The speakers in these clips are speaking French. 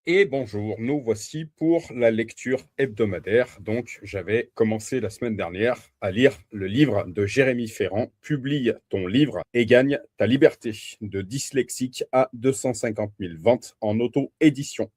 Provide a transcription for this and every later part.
Et bonjour, nous voici pour la lecture hebdomadaire. Donc, j'avais commencé la semaine dernière à lire le livre de Jérémy Ferrand, Publie ton livre et gagne ta liberté, de dyslexique à 250 000 ventes en auto-édition.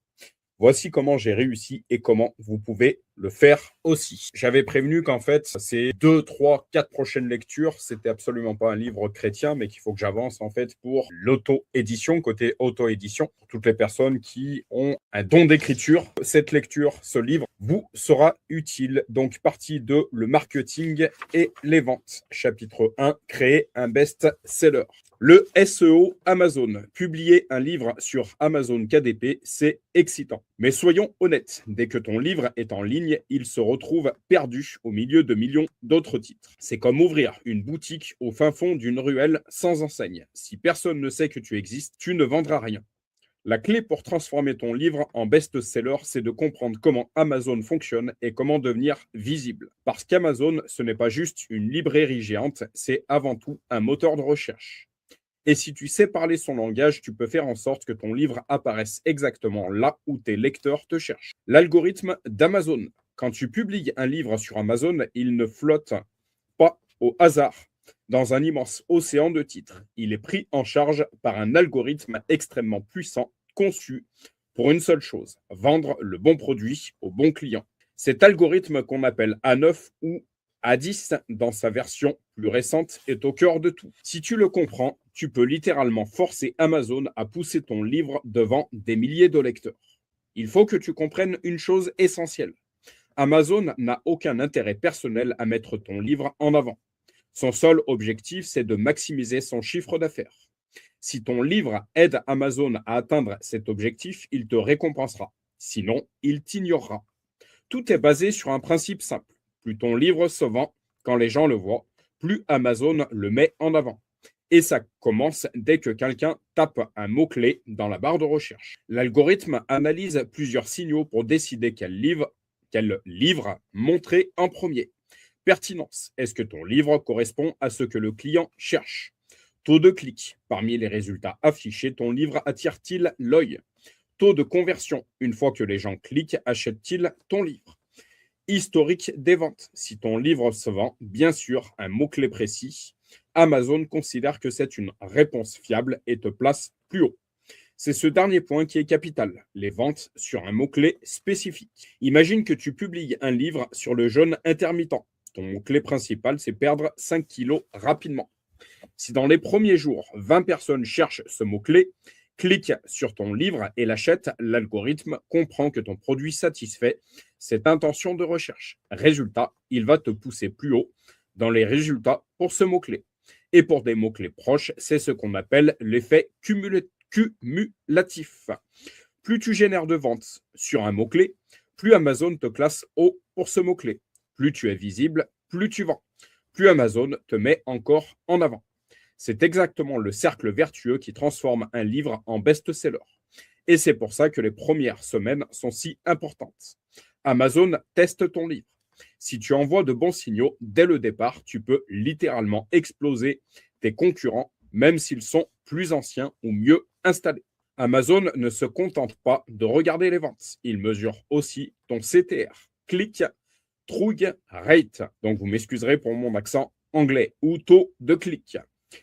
Voici comment j'ai réussi et comment vous pouvez le faire aussi. J'avais prévenu qu'en fait, ces 2, 3, 4 prochaines lectures, c'était absolument pas un livre chrétien, mais qu'il faut que j'avance en fait pour l'auto-édition, côté auto-édition, pour toutes les personnes qui ont un don d'écriture. Cette lecture, ce livre, vous sera utile. Donc, partie 2, le marketing et les ventes. Chapitre 1, créer un best-seller. Le SEO Amazon. Publier un livre sur Amazon KDP, c'est excitant. Mais soyons honnêtes, dès que ton livre est en ligne, il se retrouve perdu au milieu de millions d'autres titres. C'est comme ouvrir une boutique au fin fond d'une ruelle sans enseigne. Si personne ne sait que tu existes, tu ne vendras rien. La clé pour transformer ton livre en best-seller, c'est de comprendre comment Amazon fonctionne et comment devenir visible. Parce qu'Amazon, ce n'est pas juste une librairie géante, c'est avant tout un moteur de recherche. Et si tu sais parler son langage, tu peux faire en sorte que ton livre apparaisse exactement là où tes lecteurs te cherchent. L'algorithme d'Amazon. Quand tu publies un livre sur Amazon, il ne flotte pas au hasard dans un immense océan de titres. Il est pris en charge par un algorithme extrêmement puissant, conçu pour une seule chose, vendre le bon produit au bon client. Cet algorithme qu'on appelle A9 ou A10 dans sa version plus récente est au cœur de tout. Si tu le comprends, tu peux littéralement forcer Amazon à pousser ton livre devant des milliers de lecteurs. Il faut que tu comprennes une chose essentielle. Amazon n'a aucun intérêt personnel à mettre ton livre en avant. Son seul objectif, c'est de maximiser son chiffre d'affaires. Si ton livre aide Amazon à atteindre cet objectif, il te récompensera. Sinon, il t'ignorera. Tout est basé sur un principe simple. Plus ton livre se vend quand les gens le voient, plus Amazon le met en avant. Et ça commence dès que quelqu'un tape un mot-clé dans la barre de recherche. L'algorithme analyse plusieurs signaux pour décider quel livre montrer en premier. Pertinence. Est-ce que ton livre correspond à ce que le client cherche? Taux de clic. Parmi les résultats affichés, ton livre attire-t-il l'œil? Taux de conversion. Une fois que les gens cliquent, achètent-ils ton livre? Historique des ventes. Si ton livre se vend, bien sûr, un mot-clé précis, Amazon considère que c'est une réponse fiable et te place plus haut. C'est ce dernier point qui est capital, les ventes sur un mot-clé spécifique. Imagine que tu publies un livre sur le jeûne intermittent. Ton mot-clé principal, c'est perdre 5 kilos rapidement. Si dans les premiers jours, 20 personnes cherchent ce mot-clé, clique sur ton livre et l'achète, l'algorithme comprend que ton produit satisfait cette intention de recherche. Résultat, il va te pousser plus haut dans les résultats pour ce mot-clé. Et pour des mots-clés proches, c'est ce qu'on appelle l'effet cumulatif. Plus tu génères de ventes sur un mot-clé, plus Amazon te classe haut pour ce mot-clé. Plus tu es visible, plus tu vends. Plus Amazon te met encore en avant. C'est exactement le cercle vertueux qui transforme un livre en best-seller. Et c'est pour ça que les premières semaines sont si importantes. Amazon teste ton livre. Si tu envoies de bons signaux dès le départ, tu peux littéralement exploser tes concurrents, même s'ils sont plus anciens ou mieux installés. Amazon ne se contente pas de regarder les ventes. Il mesure aussi ton CTR, click, through rate. Donc vous m'excuserez pour mon accent anglais, ou taux de clic.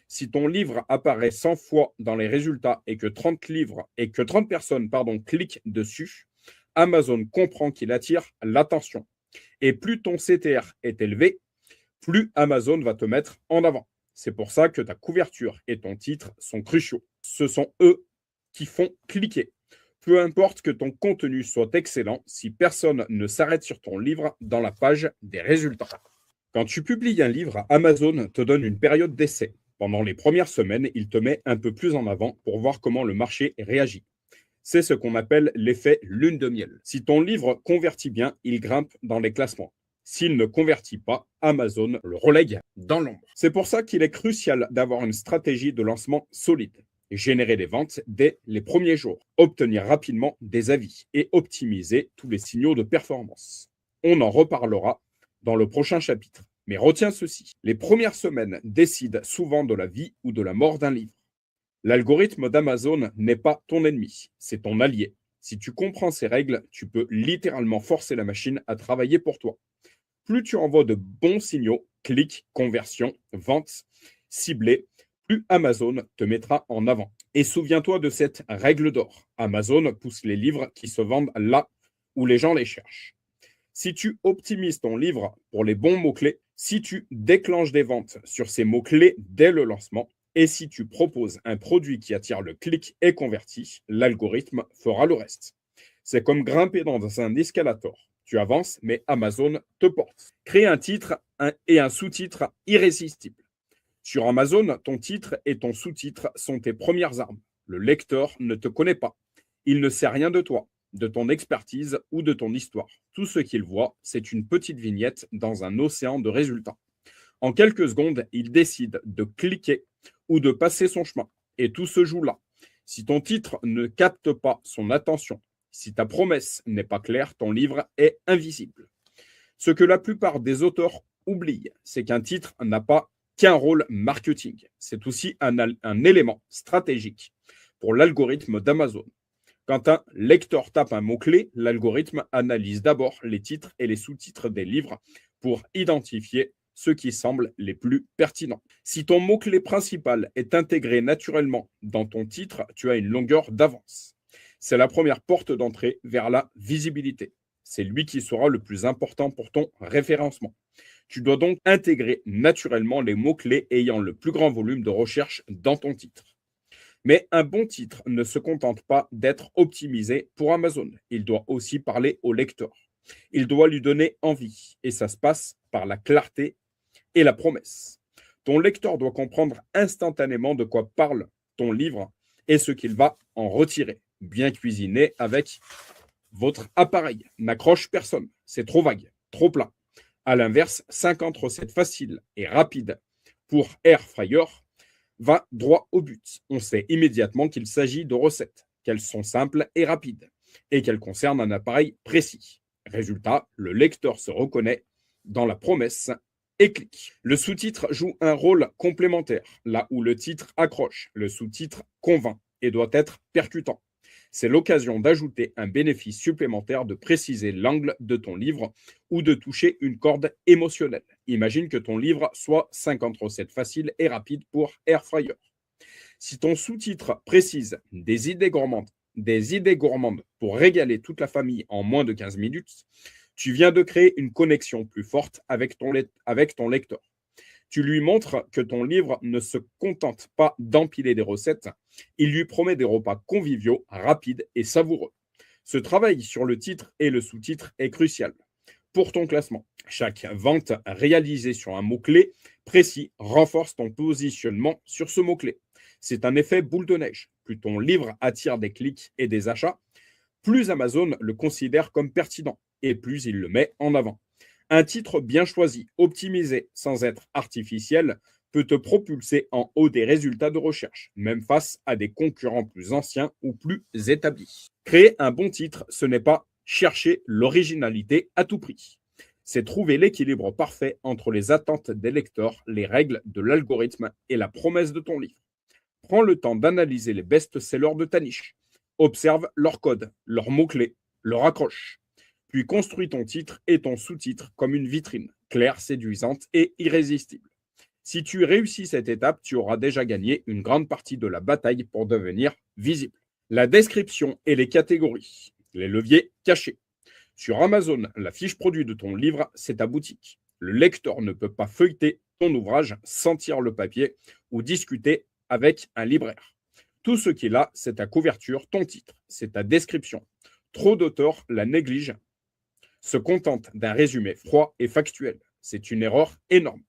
Si ton livre apparaît 100 fois dans les résultats et que 30 personnes cliquent dessus, Amazon comprend qu'il attire l'attention. Et plus ton CTR est élevé, plus Amazon va te mettre en avant. C'est pour ça que ta couverture et ton titre sont cruciaux. Ce sont eux qui font cliquer. Peu importe que ton contenu soit excellent, si personne ne s'arrête sur ton livre dans la page des résultats. Quand tu publies un livre, Amazon te donne une période d'essai. Pendant les premières semaines, il te met un peu plus en avant pour voir comment le marché réagit. C'est ce qu'on appelle l'effet lune de miel. Si ton livre convertit bien, il grimpe dans les classements. S'il ne convertit pas, Amazon le relègue dans l'ombre. C'est pour ça qu'il est crucial d'avoir une stratégie de lancement solide. Générer des ventes dès les premiers jours, obtenir rapidement des avis et optimiser tous les signaux de performance. On en reparlera dans le prochain chapitre. Mais retiens ceci, les premières semaines décident souvent de la vie ou de la mort d'un livre. L'algorithme d'Amazon n'est pas ton ennemi, c'est ton allié. Si tu comprends ces règles, tu peux littéralement forcer la machine à travailler pour toi. Plus tu envoies de bons signaux, clics, conversions, ventes, ciblées, plus Amazon te mettra en avant. Et souviens-toi de cette règle d'or. Amazon pousse les livres qui se vendent là où les gens les cherchent. Si tu optimises ton livre pour les bons mots-clés, si tu déclenches des ventes sur ces mots-clés dès le lancement, et si tu proposes un produit qui attire le clic et convertit, l'algorithme fera le reste. C'est comme grimper dans un escalator. Tu avances, mais Amazon te porte. Crée un titre et un sous-titre irrésistible. Sur Amazon, ton titre et ton sous-titre sont tes premières armes. Le lecteur ne te connaît pas. Il ne sait rien de toi, de ton expertise ou de ton histoire. Tout ce qu'il voit, c'est une petite vignette dans un océan de résultats. En quelques secondes, il décide de cliquer ou de passer son chemin. Et tout se joue là. Si ton titre ne capte pas son attention, si ta promesse n'est pas claire, ton livre est invisible. Ce que la plupart des auteurs oublient, c'est qu'un titre n'a pas qu'un rôle marketing. C'est aussi un élément stratégique pour l'algorithme d'Amazon. Quand un lecteur tape un mot-clé, l'algorithme analyse d'abord les titres et les sous-titres des livres pour identifier ceux qui semblent les plus pertinents. Si ton mot-clé principal est intégré naturellement dans ton titre, tu as une longueur d'avance. C'est la première porte d'entrée vers la visibilité. C'est lui qui sera le plus important pour ton référencement. Tu dois donc intégrer naturellement les mots-clés ayant le plus grand volume de recherche dans ton titre. Mais un bon titre ne se contente pas d'être optimisé pour Amazon. Il doit aussi parler au lecteur. Il doit lui donner envie. Et ça se passe par la clarté et la promesse. Ton lecteur doit comprendre instantanément de quoi parle ton livre et ce qu'il va en retirer. Bien cuisiné avec votre appareil. N'accroche personne. C'est trop vague, trop plat. À l'inverse, 50 recettes faciles et rapides pour Air Fryer va droit au but. On sait immédiatement qu'il s'agit de recettes, qu'elles sont simples et rapides, et qu'elles concernent un appareil précis. Résultat, le lecteur se reconnaît dans la promesse et clique. Le sous-titre joue un rôle complémentaire. Là où le titre accroche, le sous-titre convainc et doit être percutant. C'est l'occasion d'ajouter un bénéfice supplémentaire, de préciser l'angle de ton livre ou de toucher une corde émotionnelle. Imagine que ton livre soit 50 recettes faciles et rapides pour Air Fryer. Si ton sous-titre précise des idées gourmandes pour régaler toute la famille en moins de 15 minutes, tu viens de créer une connexion plus forte avec ton lecteur. Tu lui montres que ton livre ne se contente pas d'empiler des recettes, il lui promet des repas conviviaux, rapides et savoureux. Ce travail sur le titre et le sous-titre est crucial pour ton classement. Chaque vente réalisée sur un mot-clé précis renforce ton positionnement sur ce mot-clé. C'est un effet boule de neige. Plus ton livre attire des clics et des achats, plus Amazon le considère comme pertinent et plus il le met en avant. Un titre bien choisi, optimisé sans être artificiel, peut te propulser en haut des résultats de recherche, même face à des concurrents plus anciens ou plus établis. Créer un bon titre, ce n'est pas chercher l'originalité à tout prix. C'est trouver l'équilibre parfait entre les attentes des lecteurs, les règles de l'algorithme et la promesse de ton livre. Prends le temps d'analyser les best-sellers de ta niche. Observe leur code, leurs mots-clés, leur accroche. Puis construis ton titre et ton sous-titre comme une vitrine, claire, séduisante et irrésistible. Si tu réussis cette étape, tu auras déjà gagné une grande partie de la bataille pour devenir visible. La description et les catégories, les leviers cachés. Sur Amazon, la fiche produit de ton livre, c'est ta boutique. Le lecteur ne peut pas feuilleter ton ouvrage, sentir le papier ou discuter avec un libraire. Tout ce qui est là, c'est ta couverture, ton titre, c'est ta description. Trop d'auteurs la négligent, se contentent d'un résumé froid et factuel. C'est une erreur énorme.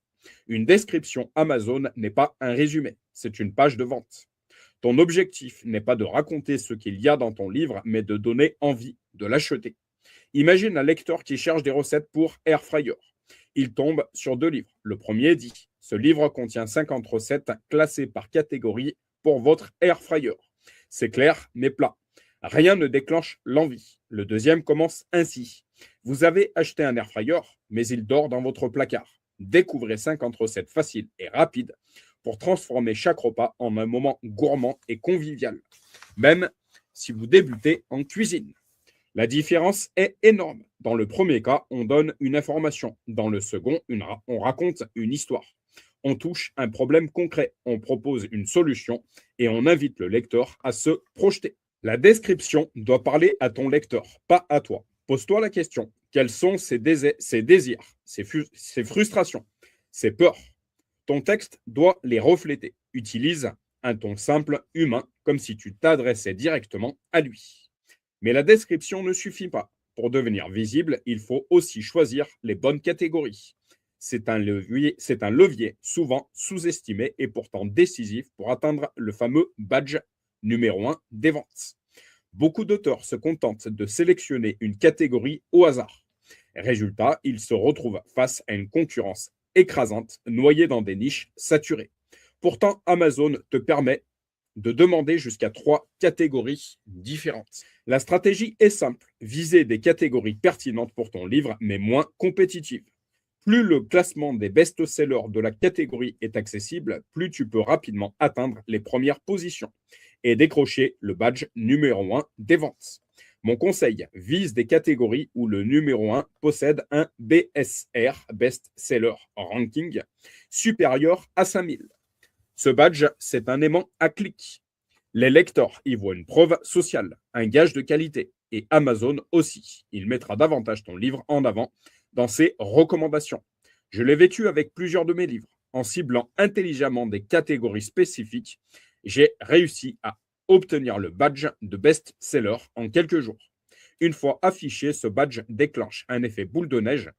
Une description Amazon n'est pas un résumé, c'est une page de vente. Ton objectif n'est pas de raconter ce qu'il y a dans ton livre, mais de donner envie de l'acheter. Imagine un lecteur qui cherche des recettes pour Air Fryer. Il tombe sur 2 livres. Le premier dit « Ce livre contient 50 recettes classées par catégorie pour votre Air Fryer. » C'est clair, mais plat. Rien ne déclenche l'envie. Le deuxième commence ainsi. Vous avez acheté un Air Fryer, mais il dort dans votre placard. Découvrez 50 recettes faciles et rapides pour transformer chaque repas en un moment gourmand et convivial, même si vous débutez en cuisine. La différence est énorme. Dans le premier cas, on donne une information. Dans le second, on raconte une histoire. On touche un problème concret, on propose une solution et on invite le lecteur à se projeter. La description doit parler à ton lecteur, pas à toi. Pose-toi la question, quels sont ses désirs, ses frustrations, ses peurs? Ton texte doit les refléter. Utilise un ton simple, humain, comme si tu t'adressais directement à lui. Mais la description ne suffit pas. Pour devenir visible, il faut aussi choisir les bonnes catégories. C'est un levier souvent sous-estimé et pourtant décisif pour atteindre le fameux badge numéro 1 des ventes. Beaucoup d'auteurs se contentent de sélectionner une catégorie au hasard. Résultat, ils se retrouvent face à une concurrence écrasante, noyée dans des niches saturées. Pourtant, Amazon te permet de demander jusqu'à 3 catégories différentes. La stratégie est simple, viser des catégories pertinentes pour ton livre, mais moins compétitives. Plus le classement des best-sellers de la catégorie est accessible, plus tu peux rapidement atteindre les premières positions et décrocher le badge numéro 1 des ventes. Mon conseil, vise des catégories où le numéro 1 possède un BSR, Best Seller Ranking, supérieur à 5000. Ce badge, c'est un aimant à clic. Les lecteurs y voient une preuve sociale, un gage de qualité. Et Amazon aussi. Il mettra davantage ton livre en avant dans ses recommandations. Je l'ai vécu avec plusieurs de mes livres. En ciblant intelligemment des catégories spécifiques, j'ai réussi à obtenir le badge de best-seller en quelques jours. Une fois affiché, ce badge déclenche un effet boule de neige,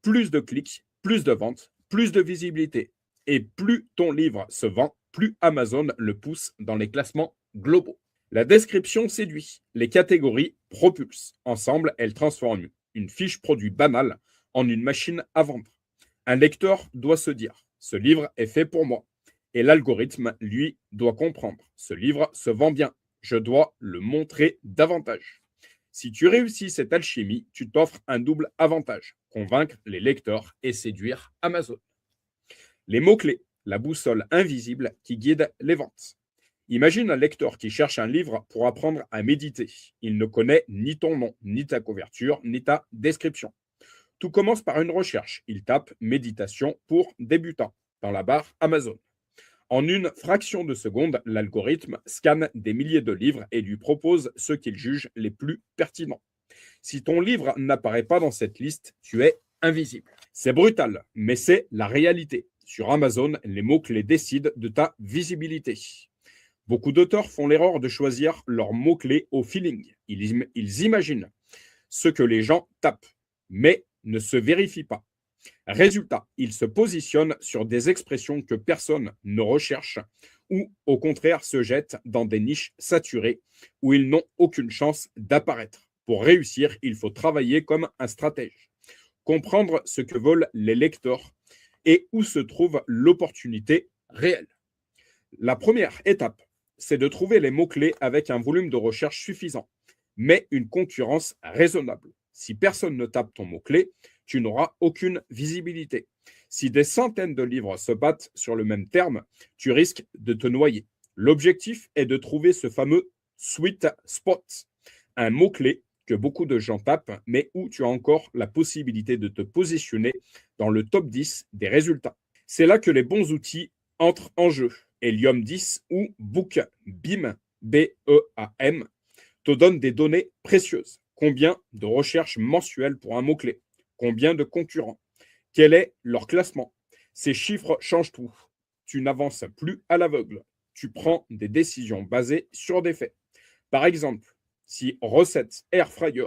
plus de clics, plus de ventes, plus de visibilité. Et plus ton livre se vend, plus Amazon le pousse dans les classements globaux. La description séduit, les catégories propulsent. Ensemble, elles transforment une fiche produit banale en une machine à vendre. Un lecteur doit se dire, ce livre est fait pour moi. Et l'algorithme, lui, doit comprendre, ce livre se vend bien. Je dois le montrer davantage. Si tu réussis cette alchimie, tu t'offres un double avantage, convaincre les lecteurs et séduire Amazon. Les mots-clés, la boussole invisible qui guide les ventes. Imagine un lecteur qui cherche un livre pour apprendre à méditer. Il ne connaît ni ton nom, ni ta couverture, ni ta description. Tout commence par une recherche. Il tape méditation pour débutants dans la barre Amazon. En une fraction de seconde, l'algorithme scanne des milliers de livres et lui propose ceux qu'il juge les plus pertinents. Si ton livre n'apparaît pas dans cette liste, tu es invisible. C'est brutal, mais c'est la réalité. Sur Amazon, les mots-clés décident de ta visibilité. Beaucoup d'auteurs font l'erreur de choisir leurs mots-clés au feeling. Ils imaginent ce que les gens tapent, mais ne se vérifient pas. Résultat, ils se positionnent sur des expressions que personne ne recherche ou au contraire se jettent dans des niches saturées où ils n'ont aucune chance d'apparaître. Pour réussir, il faut travailler comme un stratège, comprendre ce que veulent les lecteurs et où se trouve l'opportunité réelle. La première étape, c'est de trouver les mots-clés avec un volume de recherche suffisant, mais une concurrence raisonnable. Si personne ne tape ton mot-clé, tu n'auras aucune visibilité. Si des centaines de livres se battent sur le même terme, tu risques de te noyer. L'objectif est de trouver ce fameux sweet spot, un mot-clé que beaucoup de gens tapent, mais où tu as encore la possibilité de te positionner dans le top 10 des résultats. C'est là que les bons outils entrent en jeu. Helium 10 ou BookBeam, B-E-A-M, te donnent des données précieuses. Combien de recherches mensuelles pour un mot-clé? Combien de concurrents? Quel est leur classement? Ces chiffres changent tout. Tu n'avances plus à l'aveugle. Tu prends des décisions basées sur des faits. Par exemple, si Recette Air Fryer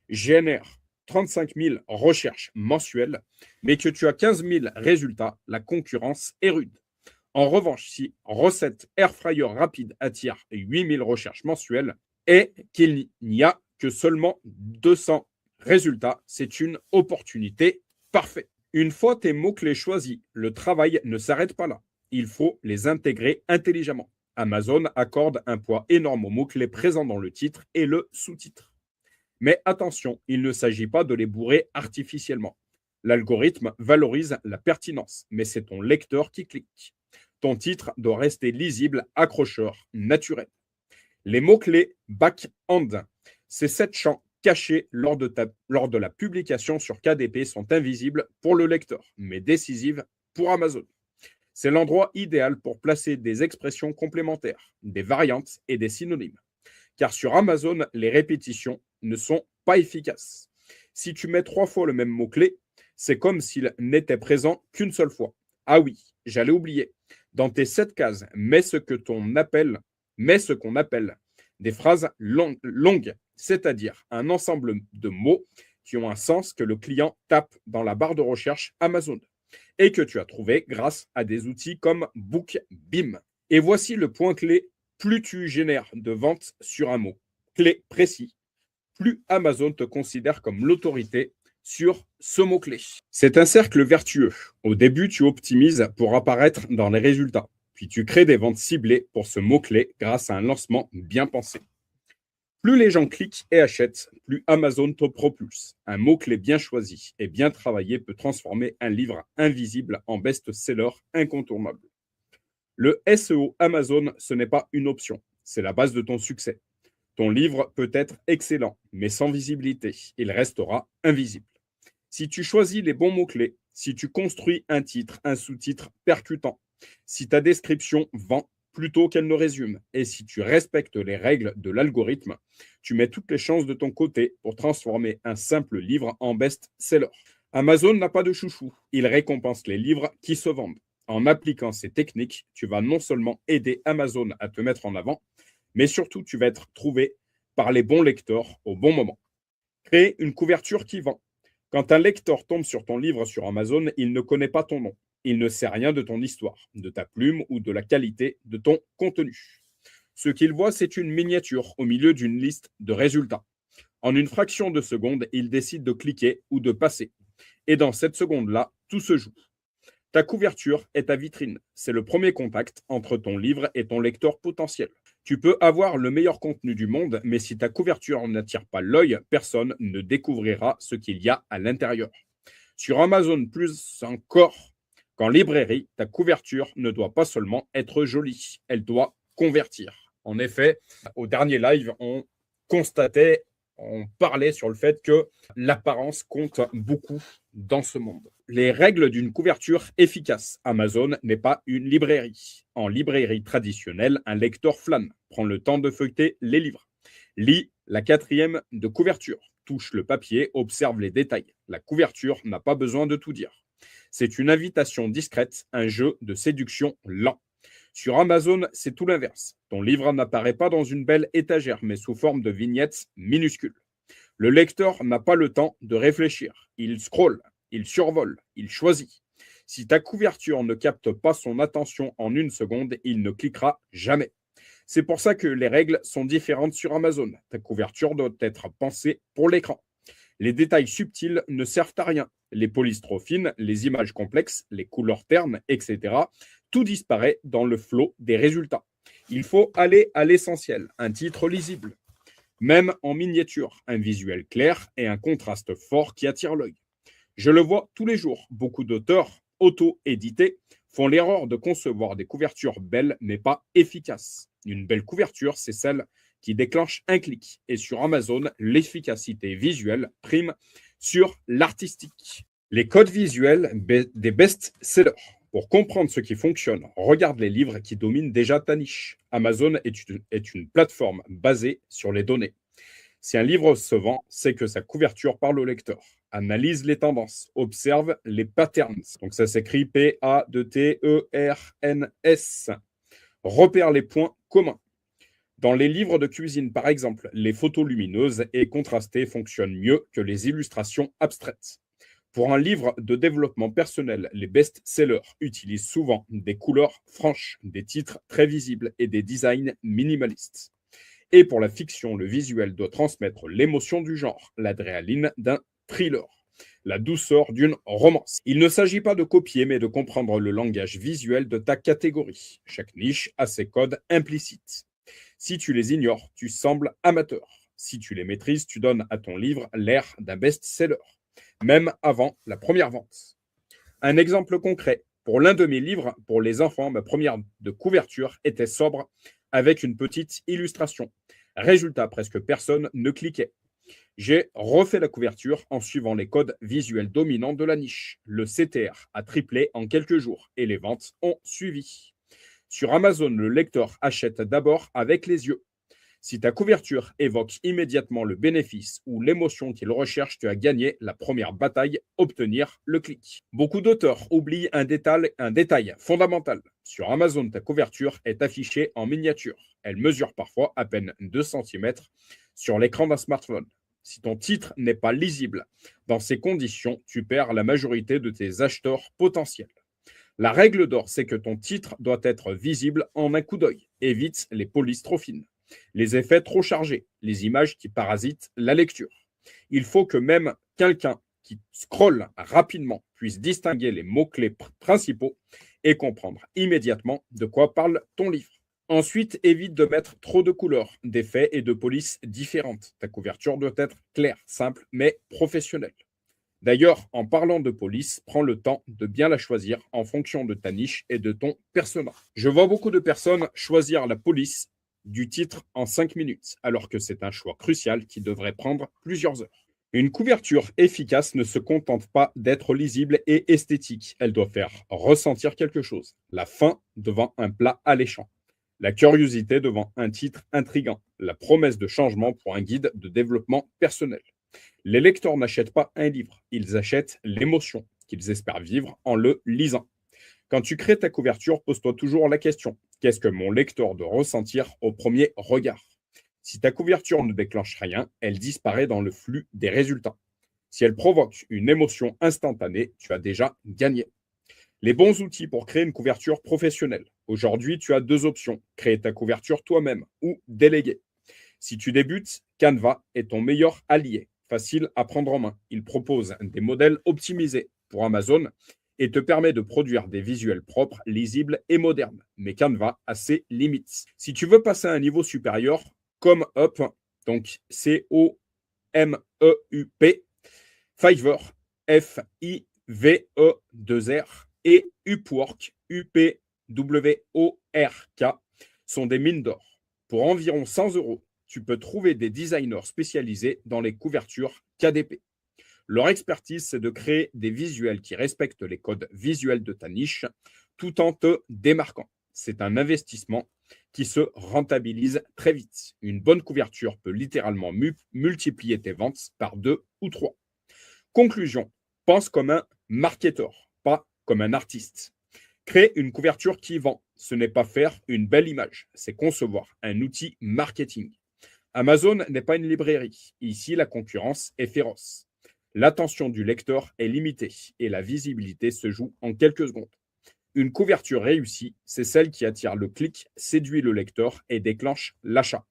génère 35 000 recherches mensuelles, mais que tu as 15 000 résultats, la concurrence est rude. En revanche, si Recette Air Fryer rapide attire 8 000 recherches mensuelles et qu'il n'y a que seulement 200 résultats, c'est une opportunité parfaite. Une fois tes mots-clés choisis, le travail ne s'arrête pas là. Il faut les intégrer intelligemment. Amazon accorde un poids énorme aux mots-clés présents dans le titre et le sous-titre. Mais attention, il ne s'agit pas de les bourrer artificiellement. L'algorithme valorise la pertinence, mais c'est ton lecteur qui clique. Ton titre doit rester lisible, accrocheur, naturel. Les mots-clés back-end, c'est 7 champs cachées lors de la publication sur KDP sont invisibles pour le lecteur, mais décisives pour Amazon. C'est l'endroit idéal pour placer des expressions complémentaires, des variantes et des synonymes. Car sur Amazon, les répétitions ne sont pas efficaces. Si tu mets 3 fois le même mot-clé, c'est comme s'il n'était présent qu'une seule fois. Ah oui, j'allais oublier. Dans tes 7 cases, mets ce qu'on appelle des phrases longues, c'est-à-dire un ensemble de mots qui ont un sens que le client tape dans la barre de recherche Amazon et que tu as trouvé grâce à des outils comme BookBeam. Et voici le point clé: plus tu génères de ventes sur un mot clé précis, plus Amazon te considère comme l'autorité sur ce mot-clé. C'est un cercle vertueux. Au début, tu optimises pour apparaître dans les résultats. Puis tu crées des ventes ciblées pour ce mot-clé grâce à un lancement bien pensé. Plus les gens cliquent et achètent, plus Amazon te propulse. Un mot-clé bien choisi et bien travaillé peut transformer un livre invisible en best-seller incontournable. Le SEO Amazon, ce n'est pas une option, c'est la base de ton succès. Ton livre peut être excellent, mais sans visibilité, il restera invisible. Si tu choisis les bons mots-clés, si tu construis un titre, un sous-titre percutant, si ta description vend plutôt qu'elle ne résume, et si tu respectes les règles de l'algorithme, tu mets toutes les chances de ton côté pour transformer un simple livre en best-seller. Amazon n'a pas de chouchou, il récompense les livres qui se vendent. En appliquant ces techniques, tu vas non seulement aider Amazon à te mettre en avant, mais surtout, tu vas être trouvé par les bons lecteurs au bon moment. Créer une couverture qui vend. Quand un lecteur tombe sur ton livre sur Amazon, il ne connaît pas ton nom. Il ne sait rien de ton histoire, de ta plume ou de la qualité de ton contenu. Ce qu'il voit, c'est une miniature au milieu d'une liste de résultats. En une fraction de seconde, il décide de cliquer ou de passer. Et dans cette seconde-là, tout se joue. Ta couverture est ta vitrine. C'est le premier contact entre ton livre et ton lecteur potentiel. Tu peux avoir le meilleur contenu du monde, mais si ta couverture n'attire pas l'œil, personne ne découvrira ce qu'il y a à l'intérieur. Sur Amazon, plus encore qu'en librairie, ta couverture ne doit pas seulement être jolie, elle doit convertir. En effet, au dernier live, on parlait sur le fait que l'apparence compte beaucoup dans ce monde. Les règles d'une couverture efficace. Amazon n'est pas une librairie. En librairie traditionnelle, un lecteur flâne, prend le temps de feuilleter les livres, lit la 4e de couverture, touche le papier, observe les détails. La couverture n'a pas besoin de tout dire. C'est une invitation discrète, un jeu de séduction lent. Sur Amazon, c'est tout l'inverse. Ton livre n'apparaît pas dans une belle étagère, mais sous forme de vignettes minuscules. Le lecteur n'a pas le temps de réfléchir. Il scrolle, il survole, il choisit. Si ta couverture ne capte pas son attention en une seconde, il ne cliquera jamais. C'est pour ça que les règles sont différentes sur Amazon. Ta couverture doit être pensée pour l'écran. Les détails subtils ne servent à rien. Les polices trop fines, les images complexes, les couleurs ternes, etc. Tout disparaît dans le flot des résultats. Il faut aller à l'essentiel, un titre lisible. Même en miniature, un visuel clair et un contraste fort qui attire l'œil. Je le vois tous les jours. Beaucoup d'auteurs auto-édités font l'erreur de concevoir des couvertures belles mais pas efficaces. Une belle couverture, c'est celle qui déclenche un clic. Et sur Amazon, l'efficacité visuelle prime sur l'artistique. Les codes visuels des best-sellers. Pour comprendre ce qui fonctionne, regarde les livres qui dominent déjà ta niche. Amazon est une plateforme basée sur les données. Si un livre se vend, c'est que sa couverture parle au lecteur. Analyse les tendances, observe les patterns. Donc ça s'écrit P-A-T-E-R-N-S. Repère les points communs. Dans les livres de cuisine, par exemple, les photos lumineuses et contrastées fonctionnent mieux que les illustrations abstraites. Pour un livre de développement personnel, les best-sellers utilisent souvent des couleurs franches, des titres très visibles et des designs minimalistes. Et pour la fiction, le visuel doit transmettre l'émotion du genre, l'adrénaline d'un thriller, la douceur d'une romance. Il ne s'agit pas de copier, mais de comprendre le langage visuel de ta catégorie. Chaque niche a ses codes implicites. Si tu les ignores, tu sembles amateur. Si tu les maîtrises, tu donnes à ton livre l'air d'un best-seller, même avant la première vente. Un exemple concret. Pour l'un de mes livres, pour les enfants, ma première de couverture était sobre avec une petite illustration. Résultat, presque personne ne cliquait. J'ai refait la couverture en suivant les codes visuels dominants de la niche. Le CTR a triplé en quelques jours et les ventes ont suivi. Sur Amazon, le lecteur achète d'abord avec les yeux. Si ta couverture évoque immédiatement le bénéfice ou l'émotion qu'il recherche, tu as gagné la première bataille, obtenir le clic. Beaucoup d'auteurs oublient un détail fondamental. Sur Amazon, ta couverture est affichée en miniature. Elle mesure parfois à peine 2 cm sur l'écran d'un smartphone. Si ton titre n'est pas lisible, dans ces conditions, tu perds la majorité de tes acheteurs potentiels. La règle d'or, c'est que ton titre doit être visible en un coup d'œil. Évite les polices trop fines, les effets trop chargés, les images qui parasitent la lecture. Il faut que même quelqu'un qui scrolle rapidement puisse distinguer les mots-clés principaux et comprendre immédiatement de quoi parle ton livre. Ensuite, évite de mettre trop de couleurs, d'effets et de polices différentes. Ta couverture doit être claire, simple, mais professionnelle. D'ailleurs, en parlant de police, prends le temps de bien la choisir en fonction de ta niche et de ton persona. Je vois beaucoup de personnes choisir la police du titre en 5 minutes, alors que c'est un choix crucial qui devrait prendre plusieurs heures. Une couverture efficace ne se contente pas d'être lisible et esthétique. Elle doit faire ressentir quelque chose. La faim devant un plat alléchant. La curiosité devant un titre intriguant. La promesse de changement pour un guide de développement personnel. Les lecteurs n'achètent pas un livre, ils achètent l'émotion qu'ils espèrent vivre en le lisant. Quand tu crées ta couverture, pose-toi toujours la question: qu'est-ce que mon lecteur doit ressentir au premier regard? Si ta couverture ne déclenche rien, elle disparaît dans le flux des résultats. Si elle provoque une émotion instantanée, tu as déjà gagné. Les bons outils pour créer une couverture professionnelle. Aujourd'hui, tu as 2 options: créer ta couverture toi-même ou déléguer. Si tu débutes, Canva est ton meilleur allié, facile à prendre en main. Il propose des modèles optimisés pour Amazon et te permet de produire des visuels propres, lisibles et modernes. Mais Canva a ses limites. Si tu veux passer à un niveau supérieur, ComUp, donc COMEUP, Fiverr, FIVE2R et Upwork, UPWORK, sont des mines d'or. Pour environ 100 €, tu peux trouver des designers spécialisés dans les couvertures KDP. Leur expertise, c'est de créer des visuels qui respectent les codes visuels de ta niche tout en te démarquant. C'est un investissement qui se rentabilise très vite. Une bonne couverture peut littéralement multiplier tes ventes par 2 ou 3. Conclusion: pense comme un marketeur, pas comme un artiste. Crée une couverture qui vend. Ce n'est pas faire une belle image, c'est concevoir un outil marketing. Amazon n'est pas une librairie. Ici, la concurrence est féroce. L'attention du lecteur est limitée et la visibilité se joue en quelques secondes. Une couverture réussie, c'est celle qui attire le clic, séduit le lecteur et déclenche l'achat.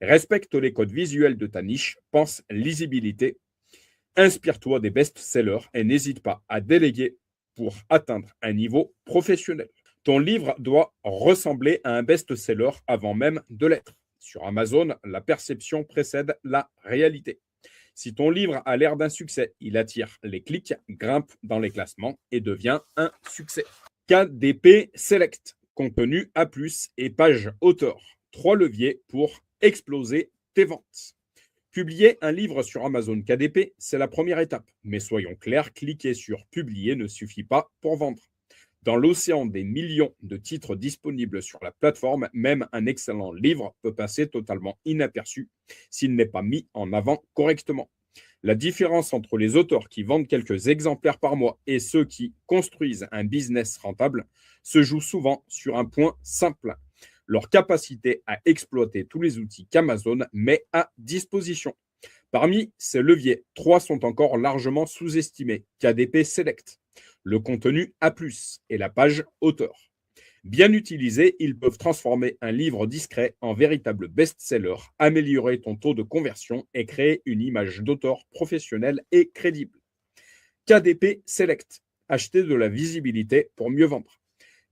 Respecte les codes visuels de ta niche, pense lisibilité. Inspire-toi des best-sellers et n'hésite pas à déléguer pour atteindre un niveau professionnel. Ton livre doit ressembler à un best-seller avant même de l'être. Sur Amazon, la perception précède la réalité. Si ton livre a l'air d'un succès, il attire les clics, grimpe dans les classements et devient un succès. KDP Select, contenu A+, et page auteur. 3 leviers pour exploser tes ventes. Publier un livre sur Amazon KDP, c'est la première étape. Mais soyons clairs, cliquer sur publier ne suffit pas pour vendre. Dans l'océan des millions de titres disponibles sur la plateforme, même un excellent livre peut passer totalement inaperçu s'il n'est pas mis en avant correctement. La différence entre les auteurs qui vendent quelques exemplaires par mois et ceux qui construisent un business rentable se joue souvent sur un point simple: leur capacité à exploiter tous les outils qu'Amazon met à disposition. Parmi ces leviers, 3 sont encore largement sous-estimés: KDP Select, le contenu A+, et la page auteur. Bien utilisés, ils peuvent transformer un livre discret en véritable best-seller, améliorer ton taux de conversion et créer une image d'auteur professionnelle et crédible. KDP Select, acheter de la visibilité pour mieux vendre.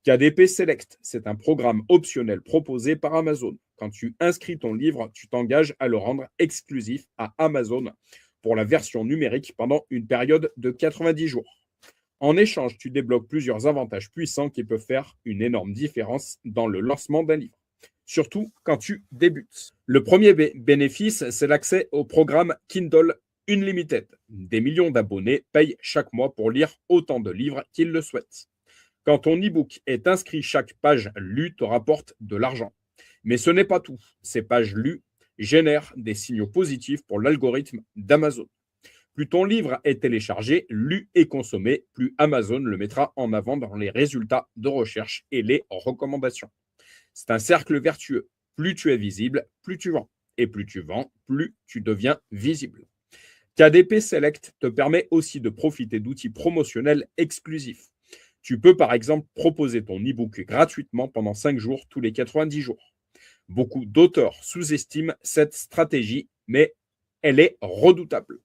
KDP Select, c'est un programme optionnel proposé par Amazon. Quand tu inscris ton livre, tu t'engages à le rendre exclusif à Amazon pour la version numérique pendant une période de 90 jours. En échange, tu débloques plusieurs avantages puissants qui peuvent faire une énorme différence dans le lancement d'un livre. surtout quand tu débutes. Le premier bénéfice, c'est l'accès au programme Kindle Unlimited. Des millions d'abonnés payent chaque mois pour lire autant de livres qu'ils le souhaitent. Quand ton e-book est inscrit, chaque page lue te rapporte de l'argent. Mais ce n'est pas tout. Ces pages lues génèrent des signaux positifs pour l'algorithme d'Amazon. Plus ton livre est téléchargé, lu et consommé, plus Amazon le mettra en avant dans les résultats de recherche et les recommandations. C'est un cercle vertueux. Plus tu es visible, plus tu vends. Et plus tu vends, plus tu deviens visible. KDP Select te permet aussi de profiter d'outils promotionnels exclusifs. Tu peux par exemple proposer ton e-book gratuitement pendant 5 jours tous les 90 jours. Beaucoup d'auteurs sous-estiment cette stratégie, mais elle est redoutable.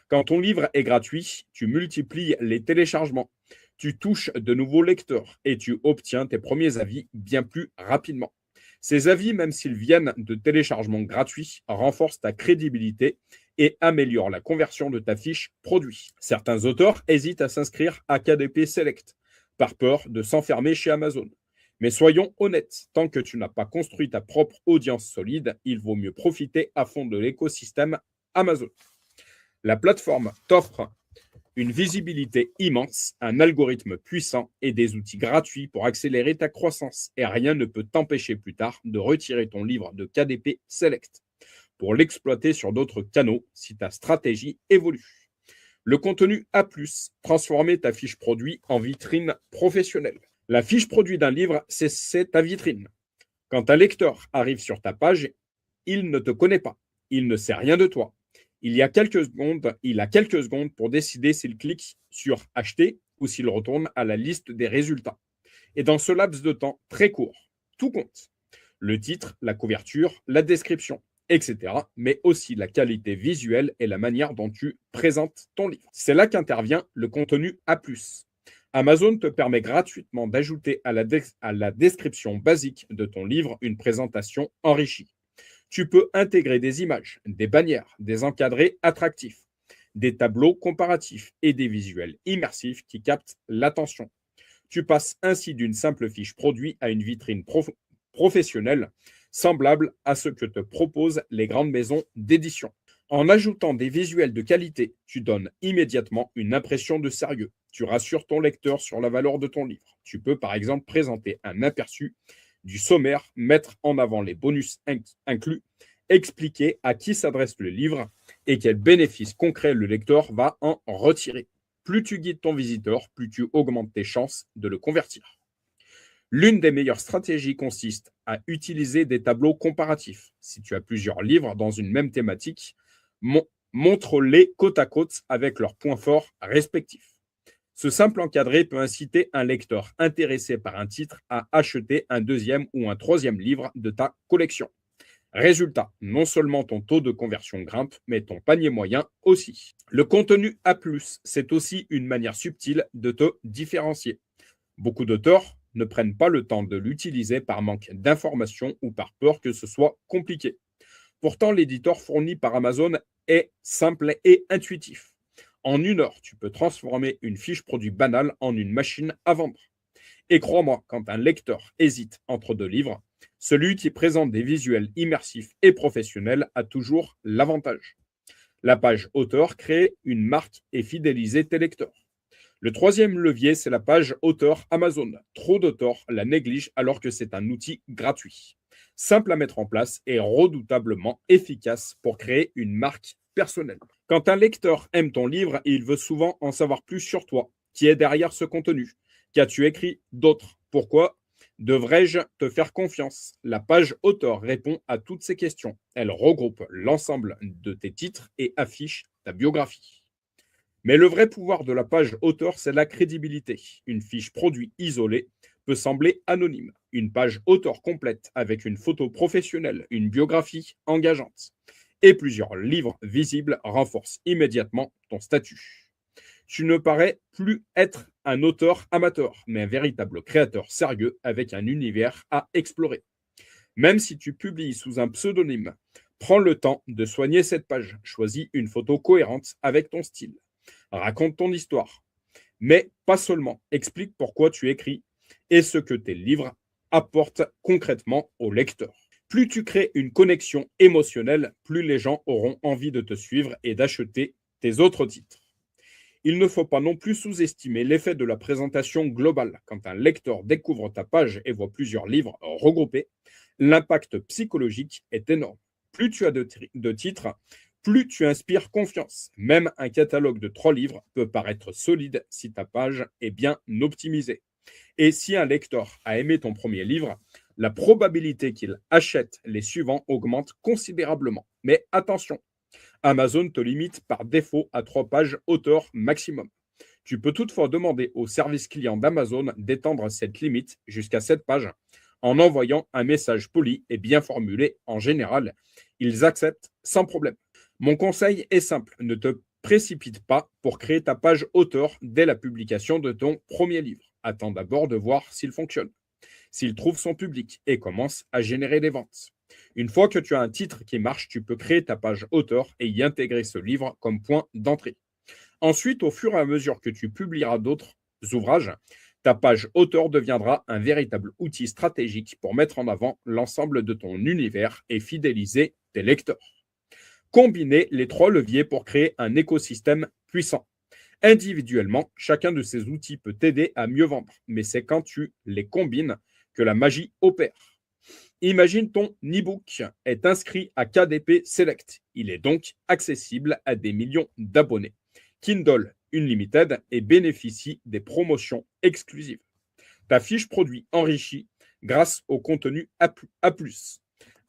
Quand ton livre est gratuit, tu multiplies les téléchargements, tu touches de nouveaux lecteurs et tu obtiens tes premiers avis bien plus rapidement. Ces avis, même s'ils viennent de téléchargements gratuits, renforcent ta crédibilité et améliorent la conversion de ta fiche produit. Certains auteurs hésitent à s'inscrire à KDP Select par peur de s'enfermer chez Amazon. Mais soyons honnêtes, tant que tu n'as pas construit ta propre audience solide, il vaut mieux profiter à fond de l'écosystème Amazon. La plateforme t'offre une visibilité immense, un algorithme puissant et des outils gratuits pour accélérer ta croissance. Et rien ne peut t'empêcher plus tard de retirer ton livre de KDP Select pour l'exploiter sur d'autres canaux si ta stratégie évolue. Le contenu A+, transformer ta fiche produit en vitrine professionnelle. La fiche produit d'un livre, c'est ta vitrine. Quand un lecteur arrive sur ta page, il ne te connaît pas, il ne sait rien de toi. Il a quelques secondes pour décider s'il clique sur acheter ou s'il retourne à la liste des résultats. Et dans ce laps de temps très court, tout compte. Le titre, la couverture, la description, etc. Mais aussi la qualité visuelle et la manière dont tu présentes ton livre. C'est là qu'intervient le contenu A+. Amazon te permet gratuitement d'ajouter à la description basique de ton livre une présentation enrichie. Tu peux intégrer des images, des bannières, des encadrés attractifs, des tableaux comparatifs et des visuels immersifs qui captent l'attention. Tu passes ainsi d'une simple fiche produit à une vitrine professionnelle semblable à ce que te proposent les grandes maisons d'édition. En ajoutant des visuels de qualité, tu donnes immédiatement une impression de sérieux. Tu rassures ton lecteur sur la valeur de ton livre. Tu peux par exemple présenter un aperçu du sommaire, mettre en avant les bonus inclus, expliquer à qui s'adresse le livre et quels bénéfices concrets le lecteur va en retirer. Plus tu guides ton visiteur, plus tu augmentes tes chances de le convertir. L'une des meilleures stratégies consiste à utiliser des tableaux comparatifs. Si tu as plusieurs livres dans une même thématique, montre-les côte à côte avec leurs points forts respectifs. Ce simple encadré peut inciter un lecteur intéressé par un titre à acheter un deuxième ou un troisième livre de ta collection. Résultat, non seulement ton taux de conversion grimpe, mais ton panier moyen aussi. Le contenu A+, c'est aussi une manière subtile de te différencier. Beaucoup d'auteurs ne prennent pas le temps de l'utiliser par manque d'informations ou par peur que ce soit compliqué. Pourtant, l'éditeur fourni par Amazon est simple et intuitif. En 1 heure, tu peux transformer une fiche produit banale en une machine à vendre. Et crois-moi, quand un lecteur hésite entre 2 livres, celui qui présente des visuels immersifs et professionnels a toujours l'avantage. La page auteur crée une marque et fidéliser tes lecteurs. Le troisième levier, c'est la page auteur Amazon. Trop d'auteurs la négligent alors que c'est un outil gratuit. Simple à mettre en place et redoutablement efficace pour créer une marque personnelle. Quand un lecteur aime ton livre, il veut souvent en savoir plus sur toi. Qui est derrière ce contenu? Qu'as-tu écrit d'autre? Pourquoi devrais-je te faire confiance? La page auteur répond à toutes ces questions. Elle regroupe l'ensemble de tes titres et affiche ta biographie. Mais le vrai pouvoir de la page auteur, c'est la crédibilité. Une fiche produit isolée peut sembler anonyme. Une page auteur complète avec une photo professionnelle, une biographie engageante et plusieurs livres visibles renforcent immédiatement ton statut. Tu ne parais plus être un auteur amateur, mais un véritable créateur sérieux avec un univers à explorer. Même si tu publies sous un pseudonyme, prends le temps de soigner cette page. Choisis une photo cohérente avec ton style. Raconte ton histoire. Mais pas seulement. Explique pourquoi tu écris et ce que tes livres apportent concrètement au lecteur. Plus tu crées une connexion émotionnelle, plus les gens auront envie de te suivre et d'acheter tes autres titres. Il ne faut pas non plus sous-estimer l'effet de la présentation globale. Quand un lecteur découvre ta page et voit plusieurs livres regroupés, l'impact psychologique est énorme. Plus tu as de titres, plus tu inspires confiance. Même un catalogue de 3 livres peut paraître solide si ta page est bien optimisée. Et si un lecteur a aimé ton premier livre, la probabilité qu'il achète les suivants augmente considérablement. Mais attention, Amazon te limite par défaut à 3 pages auteur maximum. Tu peux toutefois demander au service client d'Amazon d'étendre cette limite jusqu'à 7 pages en envoyant un message poli et bien formulé. En général, ils acceptent sans problème. Mon conseil est simple, ne te précipite pas pour créer ta page auteur dès la publication de ton premier livre. Attends d'abord de voir s'il fonctionne, s'il trouve son public et commence à générer des ventes. Une fois que tu as un titre qui marche, tu peux créer ta page auteur et y intégrer ce livre comme point d'entrée. Ensuite, au fur et à mesure que tu publieras d'autres ouvrages, ta page auteur deviendra un véritable outil stratégique pour mettre en avant l'ensemble de ton univers et fidéliser tes lecteurs. Combiner les 3 leviers pour créer un écosystème puissant. Individuellement, chacun de ces outils peut t'aider à mieux vendre, mais c'est quand tu les combines que la magie opère. Imagine ton e-book est inscrit à KDP Select. Il est donc accessible à des millions d'abonnés. Kindle Unlimited et bénéficie des promotions exclusives. Ta fiche produit enrichie grâce au contenu A+,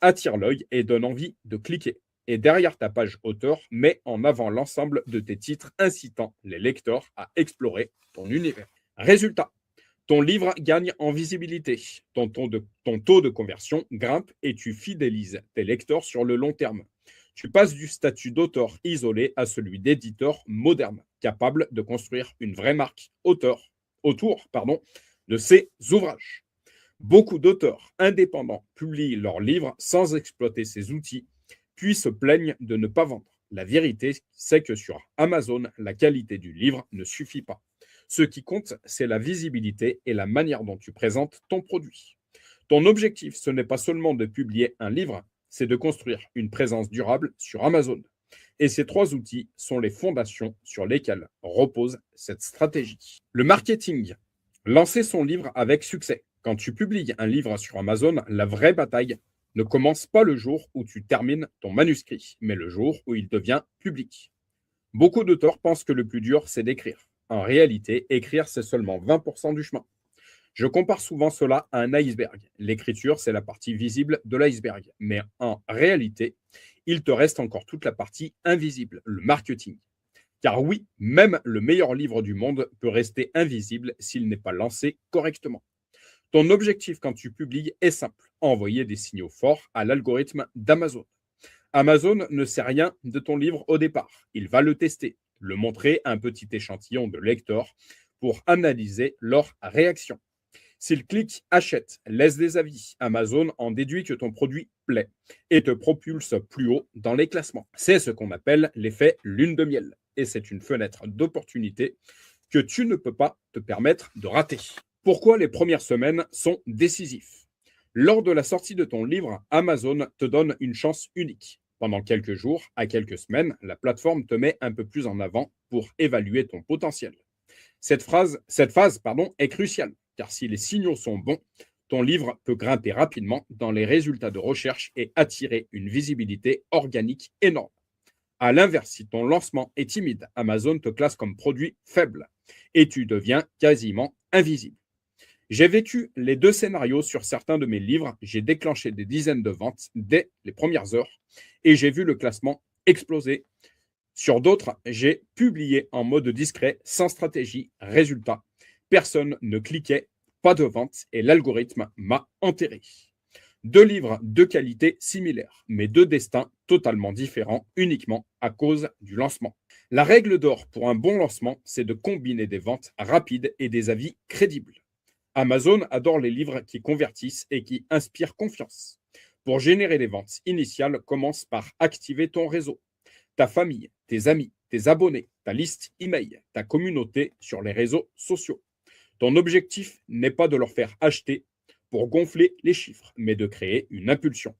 attire l'œil et donne envie de cliquer. Et derrière ta page auteur, mets en avant l'ensemble de tes titres incitant les lecteurs à explorer ton univers. Résultat, ton livre gagne en visibilité, ton taux de conversion grimpe et tu fidélises tes lecteurs sur le long terme. Tu passes du statut d'auteur isolé à celui d'éditeur moderne, capable de construire une vraie marque autour de ses ouvrages. Beaucoup d'auteurs indépendants publient leurs livres sans exploiter ces outils, puis se plaignent de ne pas vendre. La vérité, c'est que sur Amazon, la qualité du livre ne suffit pas. Ce qui compte, c'est la visibilité et la manière dont tu présentes ton produit. Ton objectif, ce n'est pas seulement de publier un livre, c'est de construire une présence durable sur Amazon. Et ces 3 outils sont les fondations sur lesquelles repose cette stratégie. Le marketing. Lancer son livre avec succès. Quand tu publies un livre sur Amazon, la vraie bataille ne commence pas le jour où tu termines ton manuscrit, mais le jour où il devient public. Beaucoup d'auteurs pensent que le plus dur, c'est d'écrire. En réalité, écrire, c'est seulement 20% du chemin. Je compare souvent cela à un iceberg. L'écriture, c'est la partie visible de l'iceberg. Mais en réalité, il te reste encore toute la partie invisible, le marketing. Car oui, même le meilleur livre du monde peut rester invisible s'il n'est pas lancé correctement. Ton objectif quand tu publies est simple, envoyer des signaux forts à l'algorithme d'Amazon. Amazon ne sait rien de ton livre au départ. Il va le tester, le montrer à un petit échantillon de lecteurs pour analyser leur réaction. S'il clique achète, laisse des avis, Amazon en déduit que ton produit plaît et te propulse plus haut dans les classements. C'est ce qu'on appelle l'effet lune de miel et c'est une fenêtre d'opportunité que tu ne peux pas te permettre de rater. Pourquoi les premières semaines sont décisives? Lors de la sortie de ton livre, Amazon te donne une chance unique. Pendant quelques jours à quelques semaines, la plateforme te met un peu plus en avant pour évaluer ton potentiel. Cette phase est cruciale, car si les signaux sont bons, ton livre peut grimper rapidement dans les résultats de recherche et attirer une visibilité organique énorme. À l'inverse, si ton lancement est timide, Amazon te classe comme produit faible et tu deviens quasiment invisible. J'ai vécu les 2 scénarios sur certains de mes livres. J'ai déclenché des dizaines de ventes dès les premières heures et j'ai vu le classement exploser. Sur d'autres, j'ai publié en mode discret, sans stratégie. Résultat, personne ne cliquait, pas de vente et l'algorithme m'a enterré. 2 livres de qualité similaire, mais 2 destins totalement différents uniquement à cause du lancement. La règle d'or pour un bon lancement, c'est de combiner des ventes rapides et des avis crédibles. Amazon adore les livres qui convertissent et qui inspirent confiance. Pour générer des ventes initiales, commence par activer ton réseau, ta famille, tes amis, tes abonnés, ta liste email, ta communauté sur les réseaux sociaux. Ton objectif n'est pas de leur faire acheter pour gonfler les chiffres, mais de créer une impulsion.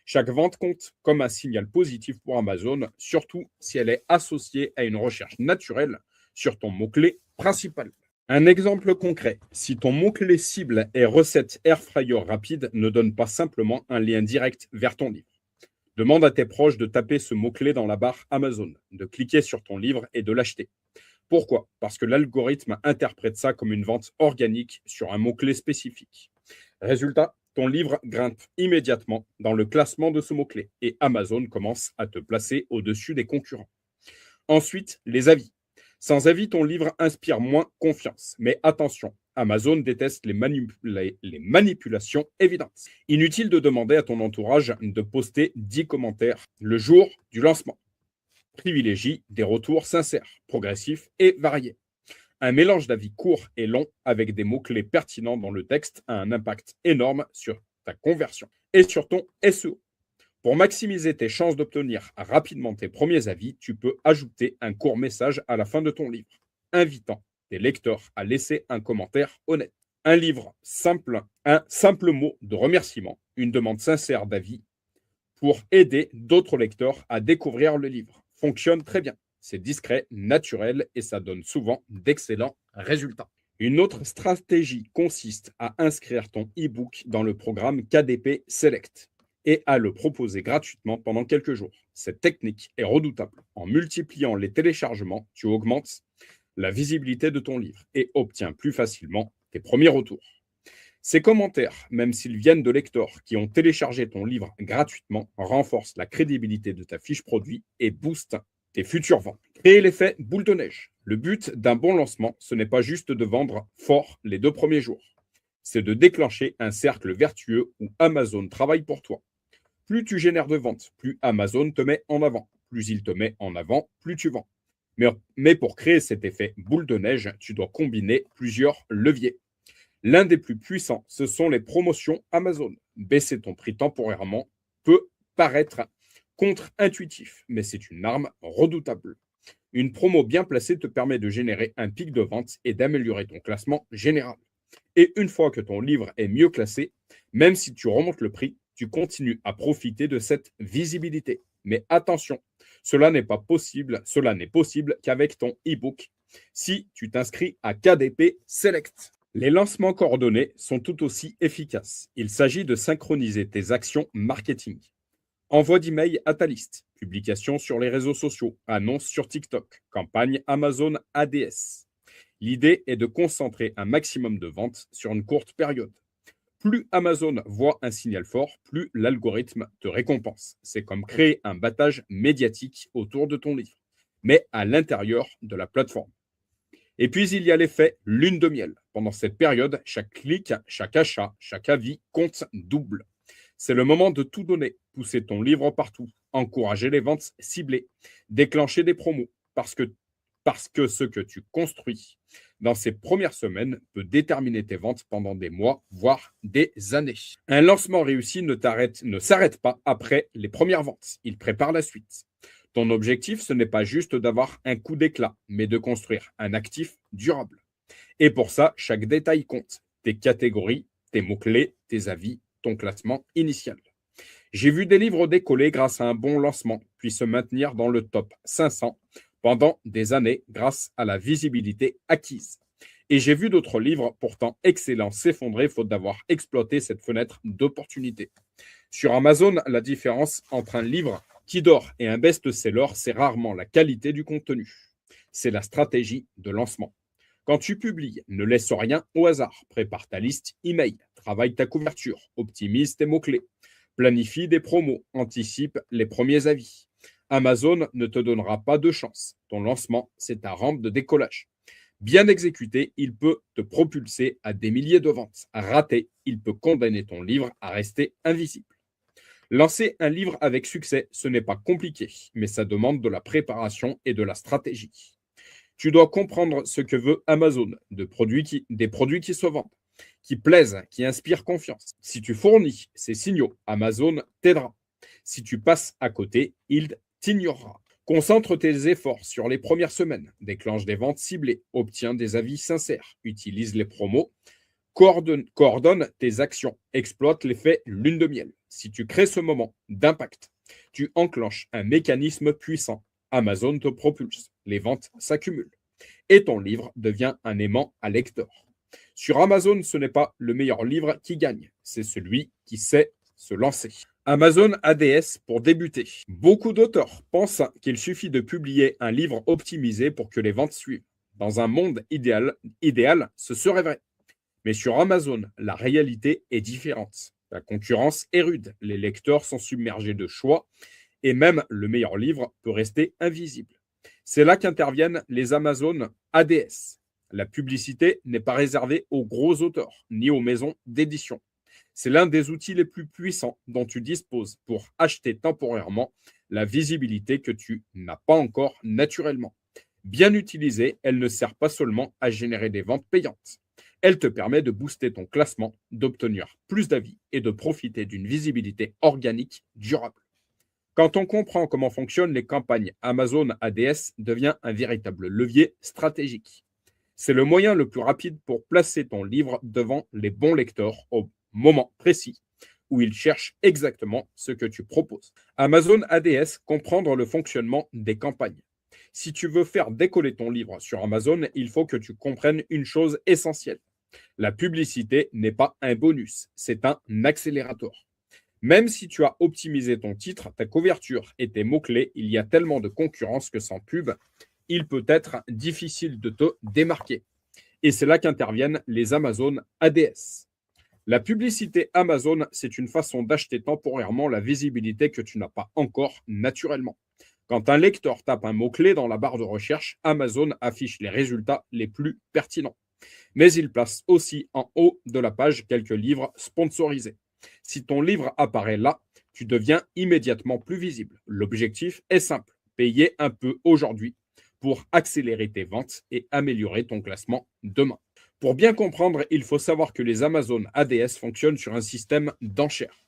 Chaque vente compte comme un signal positif pour Amazon, surtout si elle est associée à une recherche naturelle sur ton mot-clé principal. Un exemple concret, si ton mot-clé cible est recette air fryer rapide, ne donne pas simplement un lien direct vers ton livre. Demande à tes proches de taper ce mot-clé dans la barre Amazon, de cliquer sur ton livre et de l'acheter. Pourquoi? Parce que l'algorithme interprète ça comme une vente organique sur un mot-clé spécifique. Résultat, ton livre grimpe immédiatement dans le classement de ce mot-clé et Amazon commence à te placer au-dessus des concurrents. Ensuite, les avis. Sans avis, ton livre inspire moins confiance. Mais attention, Amazon déteste les manipulations évidentes. Inutile de demander à ton entourage de poster 10 commentaires le jour du lancement. Privilégie des retours sincères, progressifs et variés. Un mélange d'avis courts et longs avec des mots-clés pertinents dans le texte a un impact énorme sur ta conversion et sur ton SEO. Pour maximiser tes chances d'obtenir rapidement tes premiers avis, tu peux ajouter un court message à la fin de ton livre, invitant tes lecteurs à laisser un commentaire honnête. Un livre simple, un simple mot de remerciement, une demande sincère d'avis pour aider d'autres lecteurs à découvrir le livre. Fonctionne très bien. C'est discret, naturel et ça donne souvent d'excellents résultats. Une autre stratégie consiste à inscrire ton e-book dans le programme KDP Select et à le proposer gratuitement pendant quelques jours. Cette technique est redoutable. En multipliant les téléchargements, tu augmentes la visibilité de ton livre et obtiens plus facilement tes premiers retours. Ces commentaires, même s'ils viennent de lecteurs qui ont téléchargé ton livre gratuitement, renforcent la crédibilité de ta fiche produit et boostent tes futures ventes. Créer l'effet boule de neige. Le but d'un bon lancement, ce n'est pas juste de vendre fort les 2 premiers jours. C'est de déclencher un cercle vertueux où Amazon travaille pour toi. Plus tu génères de ventes, plus Amazon te met en avant. Plus il te met en avant, plus tu vends. Mais pour créer cet effet boule de neige, tu dois combiner plusieurs leviers. L'un des plus puissants, ce sont les promotions Amazon. Baisser ton prix temporairement peut paraître contre-intuitif, mais c'est une arme redoutable. Une promo bien placée te permet de générer un pic de vente et d'améliorer ton classement général. Et une fois que ton livre est mieux classé, même si tu remontes le prix, tu continues à profiter de cette visibilité. Mais attention, cela n'est possible qu'avec ton e-book si tu t'inscris à KDP Select. Les lancements coordonnés sont tout aussi efficaces. Il s'agit de synchroniser tes actions marketing. Envoi d'email à ta liste, publication sur les réseaux sociaux, annonce sur TikTok, campagne Amazon ADS. L'idée est de concentrer un maximum de ventes sur une courte période. Plus Amazon voit un signal fort, plus l'algorithme te récompense. C'est comme créer un battage médiatique autour de ton livre, mais à l'intérieur de la plateforme. Et puis, il y a l'effet lune de miel. Pendant cette période, chaque clic, chaque achat, chaque avis compte double. C'est le moment de tout donner, pousser ton livre partout, encourager les ventes ciblées, déclencher des promos, parce que ce que tu construis dans ces premières semaines peut déterminer tes ventes pendant des mois, voire des années. Un lancement réussi ne s'arrête pas après les premières ventes. Il prépare la suite. Ton objectif, ce n'est pas juste d'avoir un coup d'éclat, mais de construire un actif durable. Et pour ça, chaque détail compte. Tes catégories, tes mots-clés, tes avis, ton classement initial. J'ai vu des livres décoller grâce à un bon lancement, puis se maintenir dans le top 500 pendant des années grâce à la visibilité acquise. Et j'ai vu d'autres livres pourtant excellents s'effondrer faute d'avoir exploité cette fenêtre d'opportunité. Sur Amazon, la différence entre un livre qui dort et un best-seller, c'est rarement la qualité du contenu. C'est la stratégie de lancement. Quand tu publies, ne laisse rien au hasard. Prépare ta liste email, travaille ta couverture, optimise tes mots-clés, planifie des promos, anticipe les premiers avis. Amazon ne te donnera pas de chance. Ton lancement, c'est ta rampe de décollage. Bien exécuté, il peut te propulser à des milliers de ventes. Raté, il peut condamner ton livre à rester invisible. Lancer un livre avec succès, ce n'est pas compliqué, mais ça demande de la préparation et de la stratégie. Tu dois comprendre ce que veut Amazon, des produits qui se vendent, qui plaisent, qui inspirent confiance. Si tu fournis ces signaux, Amazon t'aidera. Si tu passes à côté, il t'ignorera. Concentre tes efforts sur les premières semaines, déclenche des ventes ciblées, obtiens des avis sincères, utilise les promos coordonne tes actions, exploite l'effet lune de miel. Si tu crées ce moment d'impact, tu enclenches un mécanisme puissant. Amazon te propulse, les ventes s'accumulent et ton livre devient un aimant à lecteur. Sur Amazon, ce n'est pas le meilleur livre qui gagne, c'est celui qui sait se lancer. Amazon ADS pour débuter. Beaucoup d'auteurs pensent qu'il suffit de publier un livre optimisé pour que les ventes suivent. Dans un monde idéal, ce serait vrai. Mais sur Amazon, la réalité est différente. La concurrence est rude, les lecteurs sont submergés de choix et même le meilleur livre peut rester invisible. C'est là qu'interviennent les Amazon ADS. La publicité n'est pas réservée aux gros auteurs ni aux maisons d'édition. C'est l'un des outils les plus puissants dont tu disposes pour acheter temporairement la visibilité que tu n'as pas encore naturellement. Bien utilisée, elle ne sert pas seulement à générer des ventes payantes. Elle te permet de booster ton classement, d'obtenir plus d'avis et de profiter d'une visibilité organique durable. Quand on comprend comment fonctionnent les campagnes, Amazon ADS devient un véritable levier stratégique. C'est le moyen le plus rapide pour placer ton livre devant les bons lecteurs au moment précis où ils cherchent exactement ce que tu proposes. Amazon ADS, comprendre le fonctionnement des campagnes. Si tu veux faire décoller ton livre sur Amazon, il faut que tu comprennes une chose essentielle. La publicité n'est pas un bonus, c'est un accélérateur. Même si tu as optimisé ton titre, ta couverture et tes mots-clés, il y a tellement de concurrence que sans pub, il peut être difficile de te démarquer. Et c'est là qu'interviennent les Amazon ADS. La publicité Amazon, c'est une façon d'acheter temporairement la visibilité que tu n'as pas encore naturellement. Quand un lecteur tape un mot-clé dans la barre de recherche, Amazon affiche les résultats les plus pertinents. Mais il place aussi en haut de la page quelques livres sponsorisés. Si ton livre apparaît là, tu deviens immédiatement plus visible. L'objectif est simple, payer un peu aujourd'hui pour accélérer tes ventes et améliorer ton classement demain. Pour bien comprendre, il faut savoir que les Amazon ADS fonctionnent sur un système d'enchères.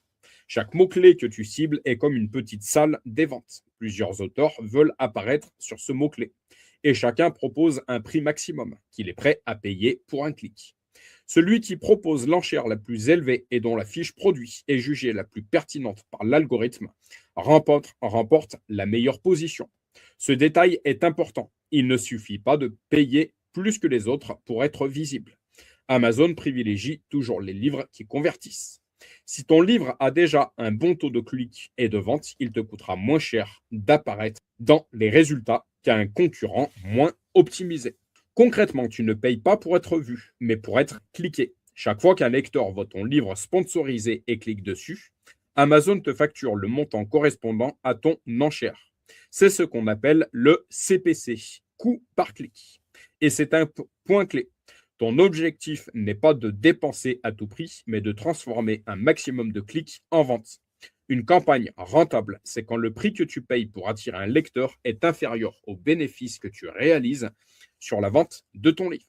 Chaque mot-clé que tu cibles est comme une petite salle des ventes. Plusieurs auteurs veulent apparaître sur ce mot-clé et chacun propose un prix maximum qu'il est prêt à payer pour un clic. Celui qui propose l'enchère la plus élevée et dont la fiche produit est jugée la plus pertinente par l'algorithme remporte la meilleure position. Ce détail est important. Il ne suffit pas de payer plus que les autres pour être visible. Amazon privilégie toujours les livres qui convertissent. Si ton livre a déjà un bon taux de clics et de vente, il te coûtera moins cher d'apparaître dans les résultats qu'un concurrent moins optimisé. Concrètement, tu ne payes pas pour être vu, mais pour être cliqué. Chaque fois qu'un lecteur voit ton livre sponsorisé et clique dessus, Amazon te facture le montant correspondant à ton enchère. C'est ce qu'on appelle le CPC, coût par clic. Et c'est un point clé. Ton objectif n'est pas de dépenser à tout prix, mais de transformer un maximum de clics en vente. Une campagne rentable, c'est quand le prix que tu payes pour attirer un lecteur est inférieur aux bénéfices que tu réalises sur la vente de ton livre.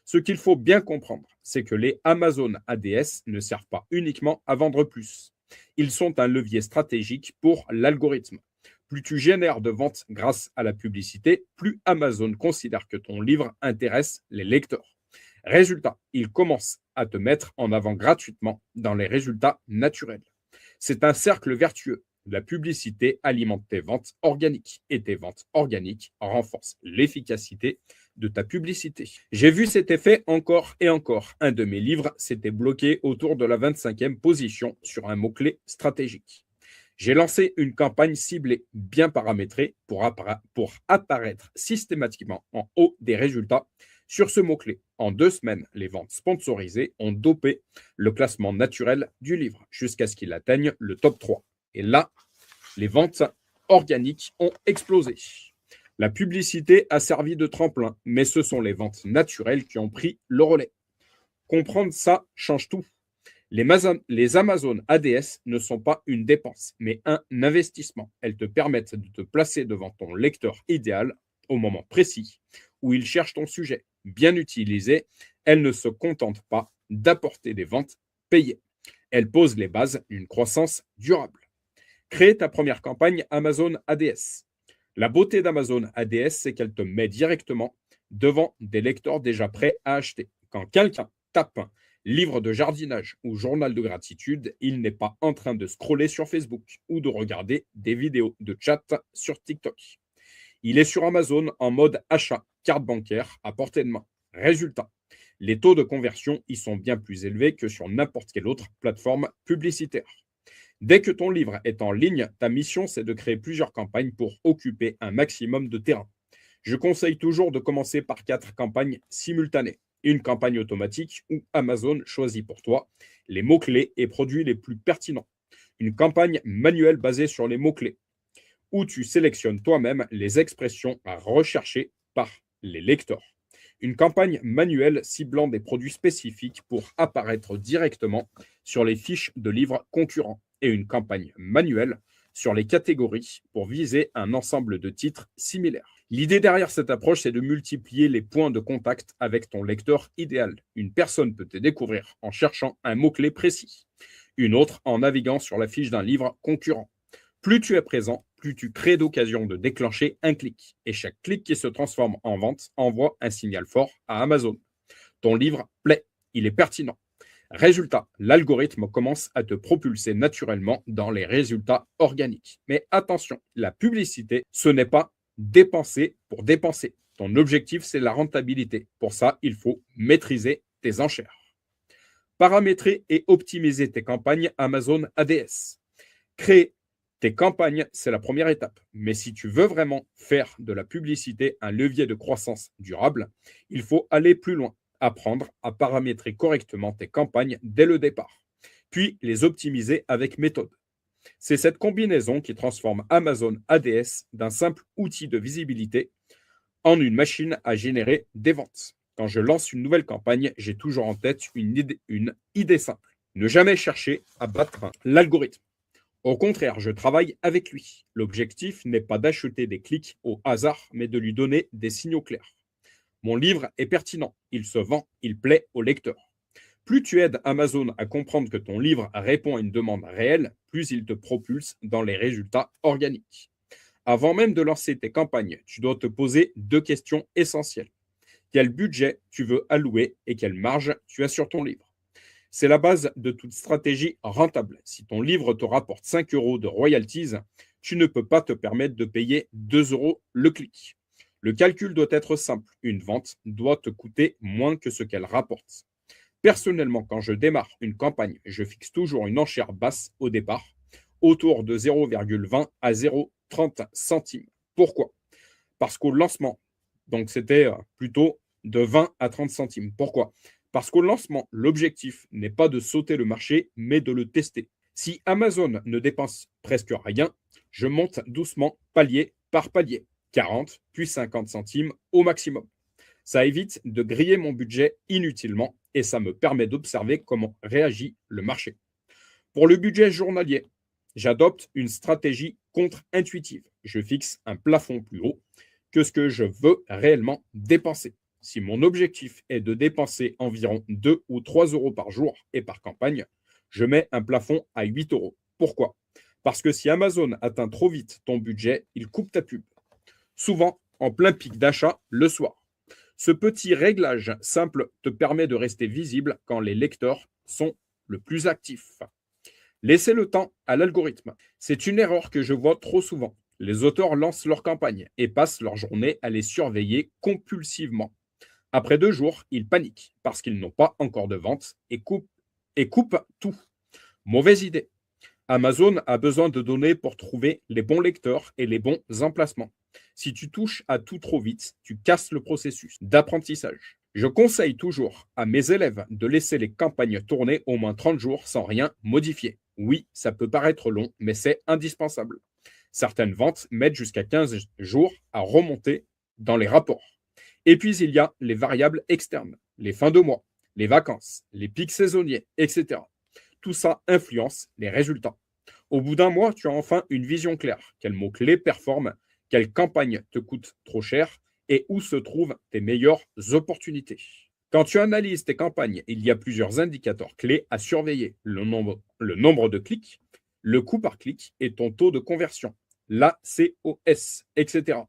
Ce qu'il faut bien comprendre, c'est que les Amazon ADS ne servent pas uniquement à vendre plus. Ils sont un levier stratégique pour l'algorithme. Plus tu génères de ventes grâce à la publicité, plus Amazon considère que ton livre intéresse les lecteurs. Résultat, il commence à te mettre en avant gratuitement dans les résultats naturels. C'est un cercle vertueux. La publicité alimente tes ventes organiques et tes ventes organiques renforcent l'efficacité de ta publicité. J'ai vu cet effet encore et encore. Un de mes livres s'était bloqué autour de la 25e position sur un mot-clé stratégique. J'ai lancé une campagne ciblée, bien paramétrée, pour apparaître systématiquement en haut des résultats sur ce mot-clé. En 2 semaines, les ventes sponsorisées ont dopé le classement naturel du livre jusqu'à ce qu'il atteigne le top 3. Et là, les ventes organiques ont explosé. La publicité a servi de tremplin, mais ce sont les ventes naturelles qui ont pris le relais. Comprendre ça change tout. Les Amazon ADS ne sont pas une dépense, mais un investissement. Elles te permettent de te placer devant ton lecteur idéal au moment précis où il cherche ton sujet. Bien utilisées, elles ne se contentent pas d'apporter des ventes payées. Elles posent les bases d'une croissance durable. Crée ta première campagne Amazon ADS. La beauté d'Amazon ADS, c'est qu'elle te met directement devant des lecteurs déjà prêts à acheter. Quand quelqu'un tape Livre de jardinage ou journal de gratitude, il n'est pas en train de scroller sur Facebook ou de regarder des vidéos de chat sur TikTok. Il est sur Amazon en mode achat, carte bancaire à portée de main. Résultat, les taux de conversion y sont bien plus élevés que sur n'importe quelle autre plateforme publicitaire. Dès que ton livre est en ligne, ta mission, c'est de créer plusieurs campagnes pour occuper un maximum de terrain. Je conseille toujours de commencer par 4 campagnes simultanées. Une campagne automatique où Amazon choisit pour toi les mots-clés et produits les plus pertinents. Une campagne manuelle basée sur les mots-clés où tu sélectionnes toi-même les expressions à rechercher par les lecteurs. Une campagne manuelle ciblant des produits spécifiques pour apparaître directement sur les fiches de livres concurrents et une campagne manuelle sur les catégories pour viser un ensemble de titres similaires. L'idée derrière cette approche, c'est de multiplier les points de contact avec ton lecteur idéal. Une personne peut te découvrir en cherchant un mot-clé précis, une autre en naviguant sur la fiche d'un livre concurrent. Plus tu es présent, plus tu crées d'occasions de déclencher un clic. Et chaque clic qui se transforme en vente envoie un signal fort à Amazon. Ton livre plaît, il est pertinent. Résultat, l'algorithme commence à te propulser naturellement dans les résultats organiques. Mais attention, la publicité, ce n'est pas dépenser pour dépenser. Ton objectif, c'est la rentabilité. Pour ça, il faut maîtriser tes enchères. Paramétrer et optimiser tes campagnes Amazon ADS. Créer tes campagnes, c'est la première étape. Mais si tu veux vraiment faire de la publicité un levier de croissance durable, il faut aller plus loin. Apprendre à paramétrer correctement tes campagnes dès le départ, puis les optimiser avec méthode. C'est cette combinaison qui transforme Amazon ADS d'un simple outil de visibilité en une machine à générer des ventes. Quand je lance une nouvelle campagne, j'ai toujours en tête une idée simple. Ne jamais chercher à battre l'algorithme. Au contraire, je travaille avec lui. L'objectif n'est pas d'acheter des clics au hasard, mais de lui donner des signaux clairs. Mon livre est pertinent, il se vend, il plaît au lecteur. Plus tu aides Amazon à comprendre que ton livre répond à une demande réelle, plus il te propulse dans les résultats organiques. Avant même de lancer tes campagnes, tu dois te poser 2 questions essentielles. Quel budget tu veux allouer et quelle marge tu as sur ton livre? C'est la base de toute stratégie rentable. Si ton livre te rapporte 5 € de royalties, tu ne peux pas te permettre de payer 2 € le clic. Le calcul doit être simple. Une vente doit te coûter moins que ce qu'elle rapporte. Personnellement, quand je démarre une campagne, je fixe toujours une enchère basse au départ, autour de 0,20 à 0,30 centimes. Pourquoi? Parce qu'au lancement, donc c'était plutôt de 20 à 30 centimes. Pourquoi? Parce qu'au lancement, l'objectif n'est pas de sauter le marché, mais de le tester. Si Amazon ne dépense presque rien, je monte doucement palier par palier. 40 puis 50 centimes au maximum. Ça évite de griller mon budget inutilement et ça me permet d'observer comment réagit le marché. Pour le budget journalier, j'adopte une stratégie contre-intuitive. Je fixe un plafond plus haut que ce que je veux réellement dépenser. Si mon objectif est de dépenser environ 2 ou 3 € par jour et par campagne, je mets un plafond à 8 €. Pourquoi? Parce que si Amazon atteint trop vite ton budget, il coupe ta pub. Souvent en plein pic d'achat le soir. Ce petit réglage simple te permet de rester visible quand les lecteurs sont le plus actifs. Laissez le temps à l'algorithme. C'est une erreur que je vois trop souvent. Les auteurs lancent leur campagne et passent leur journée à les surveiller compulsivement. Après 2 jours, ils paniquent parce qu'ils n'ont pas encore de vente et coupent tout. Mauvaise idée. Amazon a besoin de données pour trouver les bons lecteurs et les bons emplacements. Si tu touches à tout trop vite, tu casses le processus d'apprentissage. Je conseille toujours à mes élèves de laisser les campagnes tourner au moins 30 jours sans rien modifier. Oui, ça peut paraître long, mais c'est indispensable. Certaines ventes mettent jusqu'à 15 jours à remonter dans les rapports. Et puis, il y a les variables externes, les fins de mois, les vacances, les pics saisonniers, etc. Tout ça influence les résultats. Au bout d'un mois, tu as enfin une vision claire. Quels mots-clés performent, quelle campagne te coûte trop cher et où se trouvent tes meilleures opportunités. Quand tu analyses tes campagnes, il y a plusieurs indicateurs clés à surveiller. Le nombre de clics, le coût par clic et ton taux de conversion, l'ACOS, etc.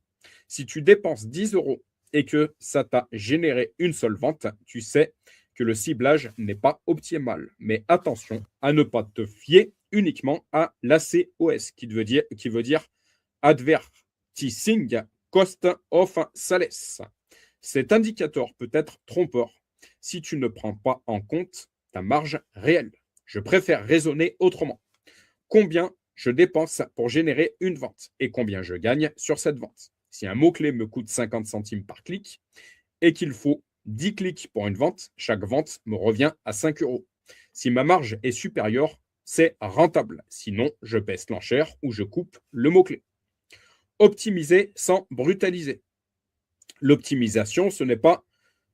Si tu dépenses 10 € et que ça t'a généré une seule vente, tu sais que le ciblage n'est pas optimal. Mais attention à ne pas te fier uniquement à l'ACOS, qui veut dire Advertising Cost of Sales. Cet indicateur peut être trompeur si tu ne prends pas en compte ta marge réelle. Je préfère raisonner autrement. Combien je dépense pour générer une vente et combien je gagne sur cette vente. Si un mot-clé me coûte 50 centimes par clic et qu'il faut 10 clics pour une vente, chaque vente me revient à 5 euros. Si ma marge est supérieure, c'est rentable. Sinon, je baisse l'enchère ou je coupe le mot-clé. Optimiser sans brutaliser. L'optimisation, ce n'est pas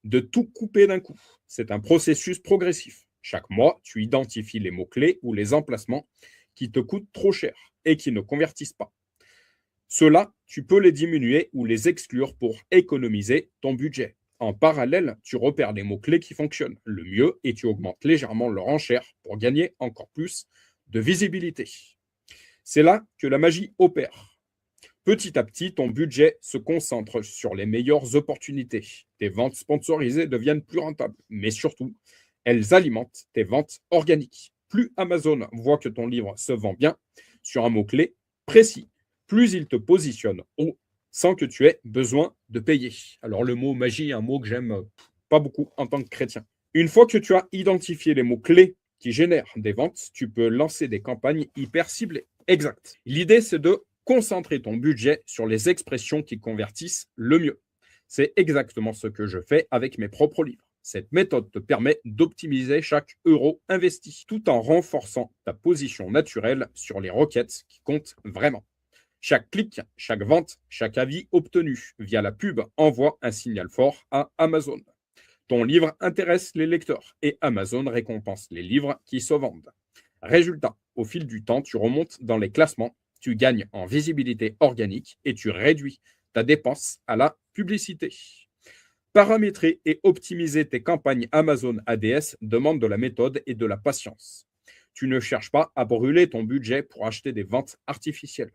de tout couper d'un coup. C'est un processus progressif. Chaque mois, tu identifies les mots-clés ou les emplacements qui te coûtent trop cher et qui ne convertissent pas. Ceux-là, tu peux les diminuer ou les exclure pour économiser ton budget. En parallèle, tu repères les mots-clés qui fonctionnent le mieux et tu augmentes légèrement leur enchère pour gagner encore plus de visibilité. C'est là que la magie opère. Petit à petit, ton budget se concentre sur les meilleures opportunités. Tes ventes sponsorisées deviennent plus rentables, mais surtout, elles alimentent tes ventes organiques. Plus Amazon voit que ton livre se vend bien sur un mot-clé précis, plus il te positionne haut sans que tu aies besoin de payer. Alors le mot magie est un mot que j'aime pas beaucoup en tant que chrétien. Une fois que tu as identifié les mots-clés qui génèrent des ventes, tu peux lancer des campagnes hyper ciblées. Exact. L'idée, c'est de concentrer ton budget sur les expressions qui convertissent le mieux. C'est exactement ce que je fais avec mes propres livres. Cette méthode te permet d'optimiser chaque euro investi tout en renforçant ta position naturelle sur les requêtes qui comptent vraiment. Chaque clic, chaque vente, chaque avis obtenu via la pub envoie un signal fort à Amazon. Ton livre intéresse les lecteurs et Amazon récompense les livres qui se vendent. Résultat, au fil du temps, tu remontes dans les classements, tu gagnes en visibilité organique et tu réduis ta dépense à la publicité. Paramétrer et optimiser tes campagnes Amazon ADS demande de la méthode et de la patience. Tu ne cherches pas à brûler ton budget pour acheter des ventes artificielles.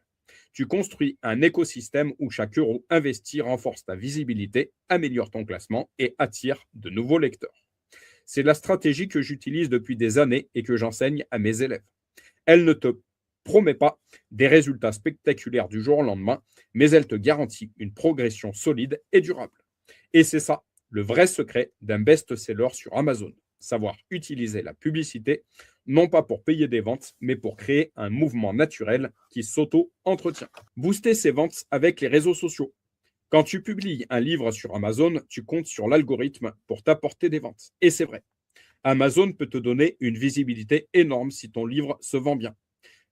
Tu construis un écosystème où chaque euro investi renforce ta visibilité, améliore ton classement et attire de nouveaux lecteurs. C'est la stratégie que j'utilise depuis des années et que j'enseigne à mes élèves. Elle ne te promet pas des résultats spectaculaires du jour au lendemain, mais elle te garantit une progression solide et durable. Et c'est ça, le vrai secret d'un best-seller sur Amazon. Savoir utiliser la publicité, non pas pour payer des ventes, mais pour créer un mouvement naturel qui s'auto-entretient. Booster ses ventes avec les réseaux sociaux. Quand tu publies un livre sur Amazon, tu comptes sur l'algorithme pour t'apporter des ventes. Et c'est vrai. Amazon peut te donner une visibilité énorme si ton livre se vend bien.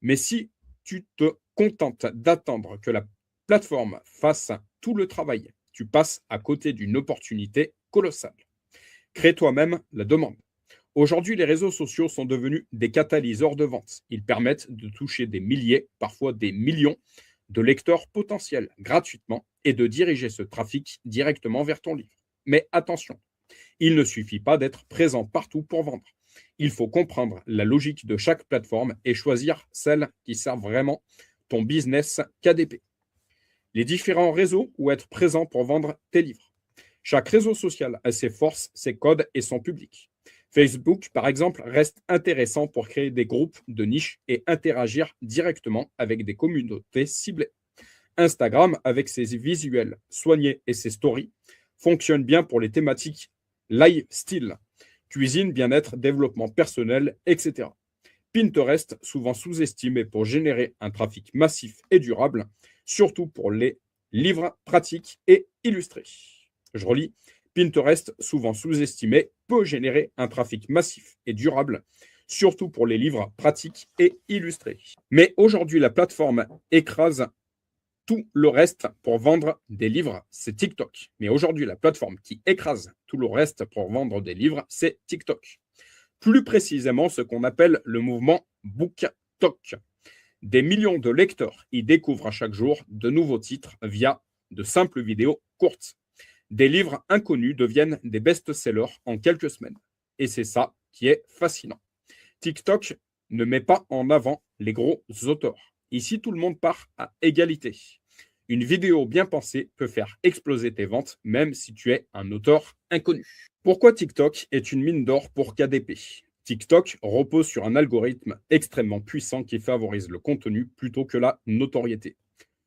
Mais si tu te contentes d'attendre que la plateforme fasse tout le travail, tu passes à côté d'une opportunité colossale. Crée toi-même la demande. Aujourd'hui, les réseaux sociaux sont devenus des catalyseurs de vente. Ils permettent de toucher des milliers, parfois des millions de lecteurs potentiels gratuitement et de diriger ce trafic directement vers ton livre. Mais attention, il ne suffit pas d'être présent partout pour vendre. Il faut comprendre la logique de chaque plateforme et choisir celle qui sert vraiment ton business KDP. Les différents réseaux où être présent pour vendre tes livres. Chaque réseau social a ses forces, ses codes et son public. Facebook, par exemple, reste intéressant pour créer des groupes de niche et interagir directement avec des communautés ciblées. Instagram, avec ses visuels soignés et ses stories, fonctionne bien pour les thématiques lifestyle, cuisine, bien-être, développement personnel, etc. Pinterest, souvent sous-estimé pour générer un trafic massif et durable, surtout pour les livres pratiques et illustrés. Je relis. Pinterest, souvent sous-estimé, peut générer un trafic massif et durable, surtout pour les livres pratiques et illustrés. Mais aujourd'hui, la plateforme écrase tout le reste pour vendre des livres, c'est TikTok. Mais aujourd'hui, la plateforme qui écrase tout le reste pour vendre des livres, c'est TikTok. Plus précisément, ce qu'on appelle le mouvement BookTok. Des millions de lecteurs y découvrent à chaque jour de nouveaux titres via de simples vidéos courtes. Des livres inconnus deviennent des best-sellers en quelques semaines. Et c'est ça qui est fascinant. TikTok ne met pas en avant les gros auteurs. Ici, tout le monde part à égalité. Une vidéo bien pensée peut faire exploser tes ventes, même si tu es un auteur inconnu. Pourquoi TikTok est une mine d'or pour KDP? TikTok repose sur un algorithme extrêmement puissant qui favorise le contenu plutôt que la notoriété.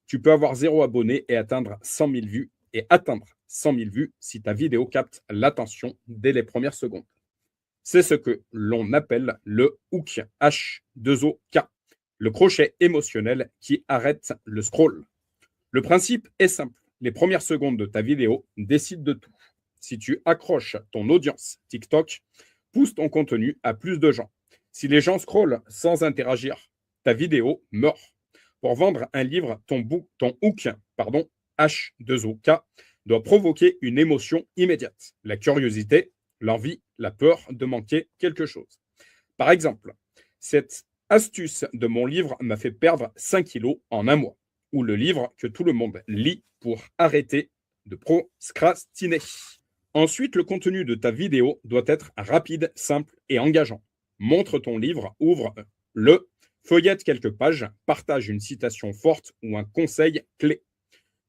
Tu peux avoir 0 abonné et atteindre 100 000 vues si ta vidéo capte l'attention dès les premières secondes. C'est ce que l'on appelle le hook, H2OK, le crochet émotionnel qui arrête le scroll. Le principe est simple. Les premières secondes de ta vidéo décident de tout. Si tu accroches ton audience, TikTok pousse ton contenu à plus de gens. Si les gens scrollent sans interagir, ta vidéo meurt. Pour vendre un livre, ton hook, H2OK, doit provoquer une émotion immédiate. La curiosité, l'envie, la peur de manquer quelque chose. Par exemple, cette astuce de mon livre m'a fait perdre 5 kilos en un mois. Ou le livre que tout le monde lit pour arrêter de procrastiner. Ensuite, le contenu de ta vidéo doit être rapide, simple et engageant. Montre ton livre, ouvre-le, feuillette quelques pages, partage une citation forte ou un conseil clé.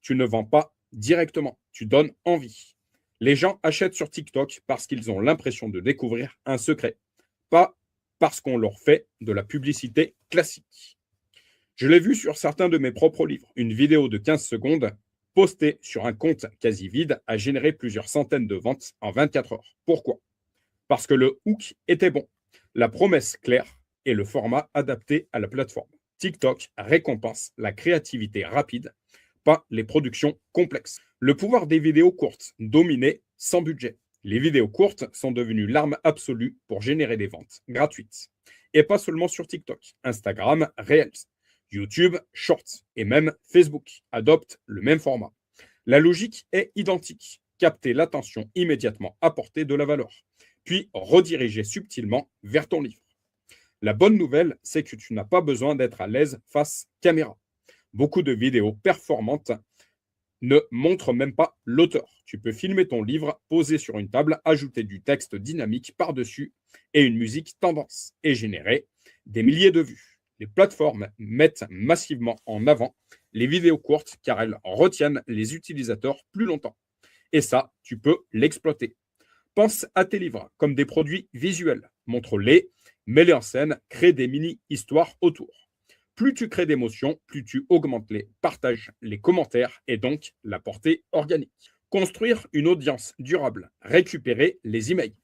Tu ne vends pas directement, tu donnes envie. Les gens achètent sur TikTok parce qu'ils ont l'impression de découvrir un secret, pas parce qu'on leur fait de la publicité classique. Je l'ai vu sur certains de mes propres livres. Une vidéo de 15 secondes postée sur un compte quasi vide a généré plusieurs centaines de ventes en 24 heures. Pourquoi? Parce que le hook était bon, la promesse claire et le format adapté à la plateforme. TikTok récompense la créativité rapide, pas les productions complexes. Le pouvoir des vidéos courtes, dominées sans budget. Les vidéos courtes sont devenues l'arme absolue pour générer des ventes gratuites. Et pas seulement sur TikTok, Instagram, Reels, YouTube, Shorts et même Facebook adoptent le même format. La logique est identique. Capter l'attention immédiatement, apporter de la valeur, puis rediriger subtilement vers ton livre. La bonne nouvelle, c'est que tu n'as pas besoin d'être à l'aise face caméra. Beaucoup de vidéos performantes ne montrent même pas l'auteur. Tu peux filmer ton livre, poser sur une table, ajouter du texte dynamique par-dessus et une musique tendance et générer des milliers de vues. Les plateformes mettent massivement en avant les vidéos courtes car elles retiennent les utilisateurs plus longtemps. Et ça, tu peux l'exploiter. Pense à tes livres comme des produits visuels. Montre-les, mets-les en scène, crée des mini-histoires autour. Plus tu crées d'émotions, plus tu augmentes les partages, les commentaires et donc la portée organique. Construire une audience durable, récupérer les emails.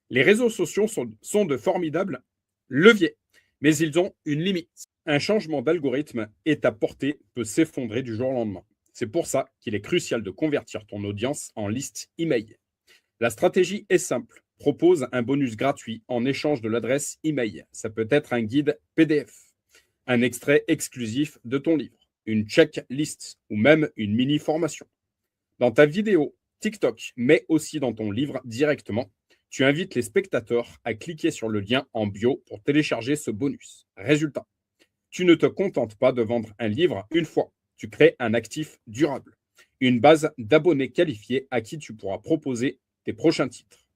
Les réseaux sociaux sont de formidables leviers, mais ils ont une limite. Un changement d'algorithme et ta portée peut s'effondrer du jour au lendemain. C'est pour ça qu'il est crucial de convertir ton audience en liste email. La stratégie est simple. Propose un bonus gratuit en échange de l'adresse email. Ça peut être un guide PDF, un extrait exclusif de ton livre, une checklist ou même une mini-formation. Dans ta vidéo TikTok, mais aussi dans ton livre directement, tu invites les spectateurs à cliquer sur le lien en bio pour télécharger ce bonus. Résultat, tu ne te contentes pas de vendre un livre une fois, tu crées un actif durable, une base d'abonnés qualifiés à qui tu pourras proposer tes prochains titres.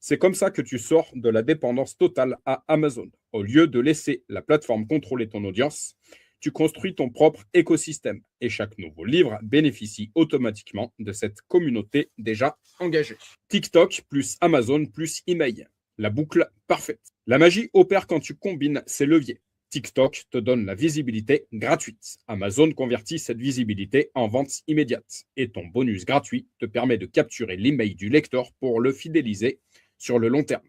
C'est comme ça que tu sors de la dépendance totale à Amazon. Au lieu de laisser la plateforme contrôler ton audience, tu construis ton propre écosystème et chaque nouveau livre bénéficie automatiquement de cette communauté déjà engagée. TikTok plus Amazon plus email. La boucle parfaite. La magie opère quand tu combines ces leviers. TikTok te donne la visibilité gratuite. Amazon convertit cette visibilité en vente immédiate. Et ton bonus gratuit te permet de capturer l'email du lecteur pour le fidéliser sur le long terme.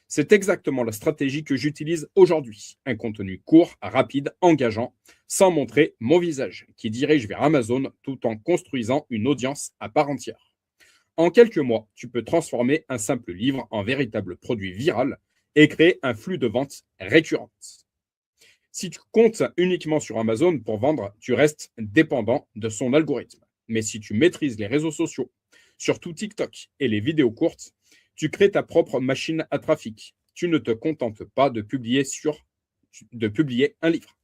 C'est exactement la stratégie que j'utilise aujourd'hui. Un contenu court, rapide, engageant, sans montrer mon visage, qui dirige vers Amazon tout en construisant une audience à part entière. En quelques mois, tu peux transformer un simple livre en véritable produit viral et créer un flux de vente récurrente. Si tu comptes uniquement sur Amazon pour vendre, tu restes dépendant de son algorithme. Mais si tu maîtrises les réseaux sociaux, surtout TikTok et les vidéos courtes, tu crées ta propre machine à trafic. Tu ne te contentes pas de publier un livre.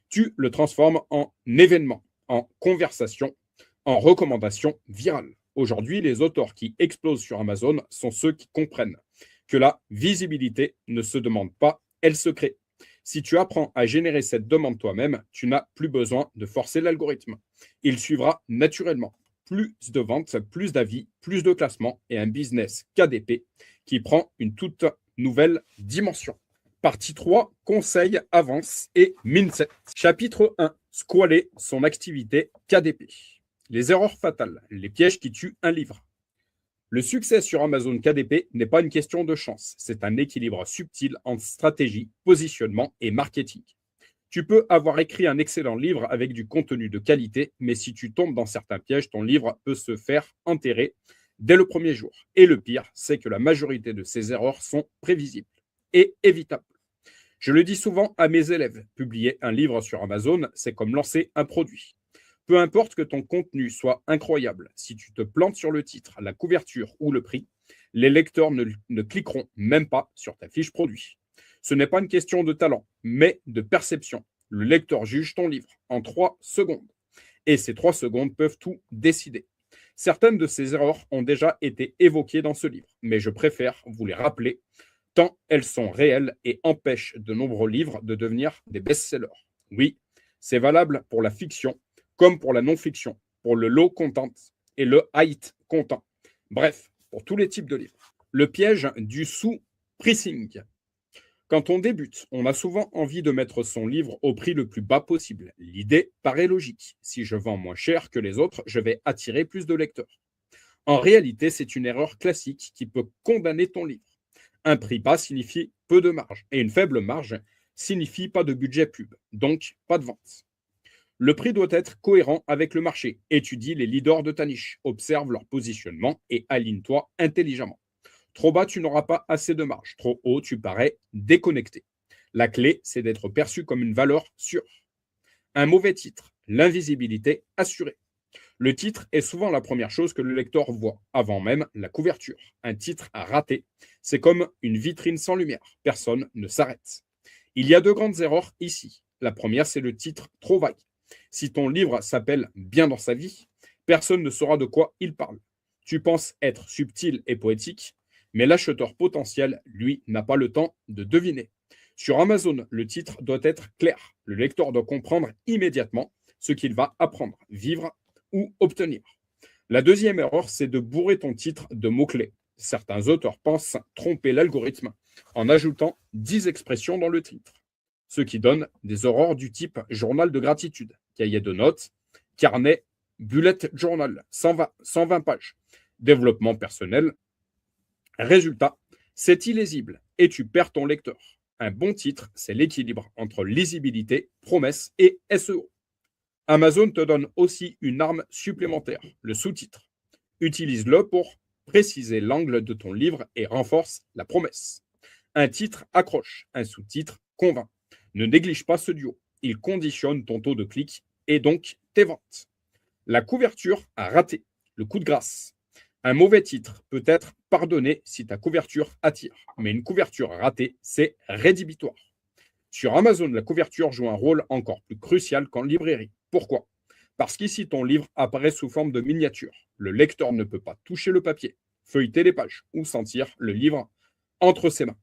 Tu le transformes en événement, en conversation, en recommandation virale. Aujourd'hui, les auteurs qui explosent sur Amazon sont ceux qui comprennent que la visibilité ne se demande pas, elle se crée. Si tu apprends à générer cette demande toi-même, tu n'as plus besoin de forcer l'algorithme. Il suivra naturellement plus de ventes, plus d'avis, plus de classements et un business KDP qui prend une toute nouvelle dimension. Partie 3, conseils, avance et mindset. Chapitre 1, squaler son activité KDP. Les erreurs fatales, les pièges qui tuent un livre. Le succès sur Amazon KDP n'est pas une question de chance, c'est un équilibre subtil entre stratégie, positionnement et marketing. Tu peux avoir écrit un excellent livre avec du contenu de qualité, mais si tu tombes dans certains pièges, ton livre peut se faire enterrer dès le premier jour. Et le pire, c'est que la majorité de ces erreurs sont prévisibles et évitables. Je le dis souvent à mes élèves, publier un livre sur Amazon, c'est comme lancer un produit. Peu importe que ton contenu soit incroyable, si tu te plantes sur le titre, la couverture ou le prix, les lecteurs ne cliqueront même pas sur ta fiche produit. Ce n'est pas une question de talent, mais de perception. Le lecteur juge ton livre en 3 secondes. Et ces 3 secondes peuvent tout décider. Certaines de ces erreurs ont déjà été évoquées dans ce livre, mais je préfère vous les rappeler tant elles sont réelles et empêchent de nombreux livres de devenir des best-sellers. Oui, c'est valable pour la fiction comme pour la non-fiction, pour le low content et le high content. Bref, pour tous les types de livres. Le piège du sous-pricing. Quand on débute, on a souvent envie de mettre son livre au prix le plus bas possible. L'idée paraît logique. Si je vends moins cher que les autres, je vais attirer plus de lecteurs. En réalité, c'est une erreur classique qui peut condamner ton livre. Un prix bas signifie peu de marge et une faible marge signifie pas de budget pub, donc pas de vente. Le prix doit être cohérent avec le marché. Étudie les leaders de ta niche, observe leur positionnement et aligne-toi intelligemment. Trop bas, tu n'auras pas assez de marge. Trop haut, tu parais déconnecté. La clé, c'est d'être perçu comme une valeur sûre. Un mauvais titre, l'invisibilité assurée. Le titre est souvent la première chose que le lecteur voit, avant même la couverture. Un titre à rater, c'est comme une vitrine sans lumière. Personne ne s'arrête. Il y a 2 grandes erreurs ici. La première, c'est le titre trop vague. Si ton livre s'appelle Bien dans sa vie, personne ne saura de quoi il parle. Tu penses être subtil et poétique, mais l'acheteur potentiel, lui, n'a pas le temps de deviner. Sur Amazon, le titre doit être clair. Le lecteur doit comprendre immédiatement ce qu'il va apprendre, vivre ou obtenir. La deuxième erreur, c'est de bourrer ton titre de mots-clés. Certains auteurs pensent tromper l'algorithme en ajoutant 10 expressions dans le titre, ce qui donne des aurores du type journal de gratitude, cahier de notes, carnet, bullet journal, 120 pages, développement personnel. Résultat, c'est illisible et tu perds ton lecteur. Un bon titre, c'est l'équilibre entre lisibilité, promesse et SEO. Amazon te donne aussi une arme supplémentaire, le sous-titre. Utilise-le pour préciser l'angle de ton livre et renforce la promesse. Un titre accroche, un sous-titre convainc. Ne néglige pas ce duo. Il conditionne ton taux de clic et donc tes ventes. La couverture a raté, le coup de grâce. Un mauvais titre peut être pardonné si ta couverture attire, mais une couverture ratée, c'est rédhibitoire. Sur Amazon, la couverture joue un rôle encore plus crucial qu'en librairie. Pourquoi? Parce qu'ici, ton livre apparaît sous forme de miniature. Le lecteur ne peut pas toucher le papier, feuilleter les pages ou sentir le livre entre ses mains.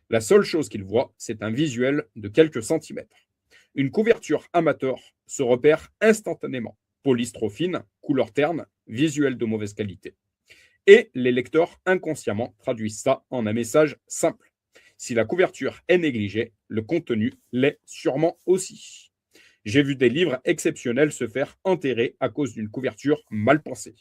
La seule chose qu'il voit, c'est un visuel de quelques centimètres. Une couverture amateur se repère instantanément. Police trop fine, couleur terne, visuel de mauvaise qualité. Et les lecteurs inconsciemment traduisent ça en un message simple. Si la couverture est négligée, le contenu l'est sûrement aussi. J'ai vu des livres exceptionnels se faire enterrer à cause d'une couverture mal pensée.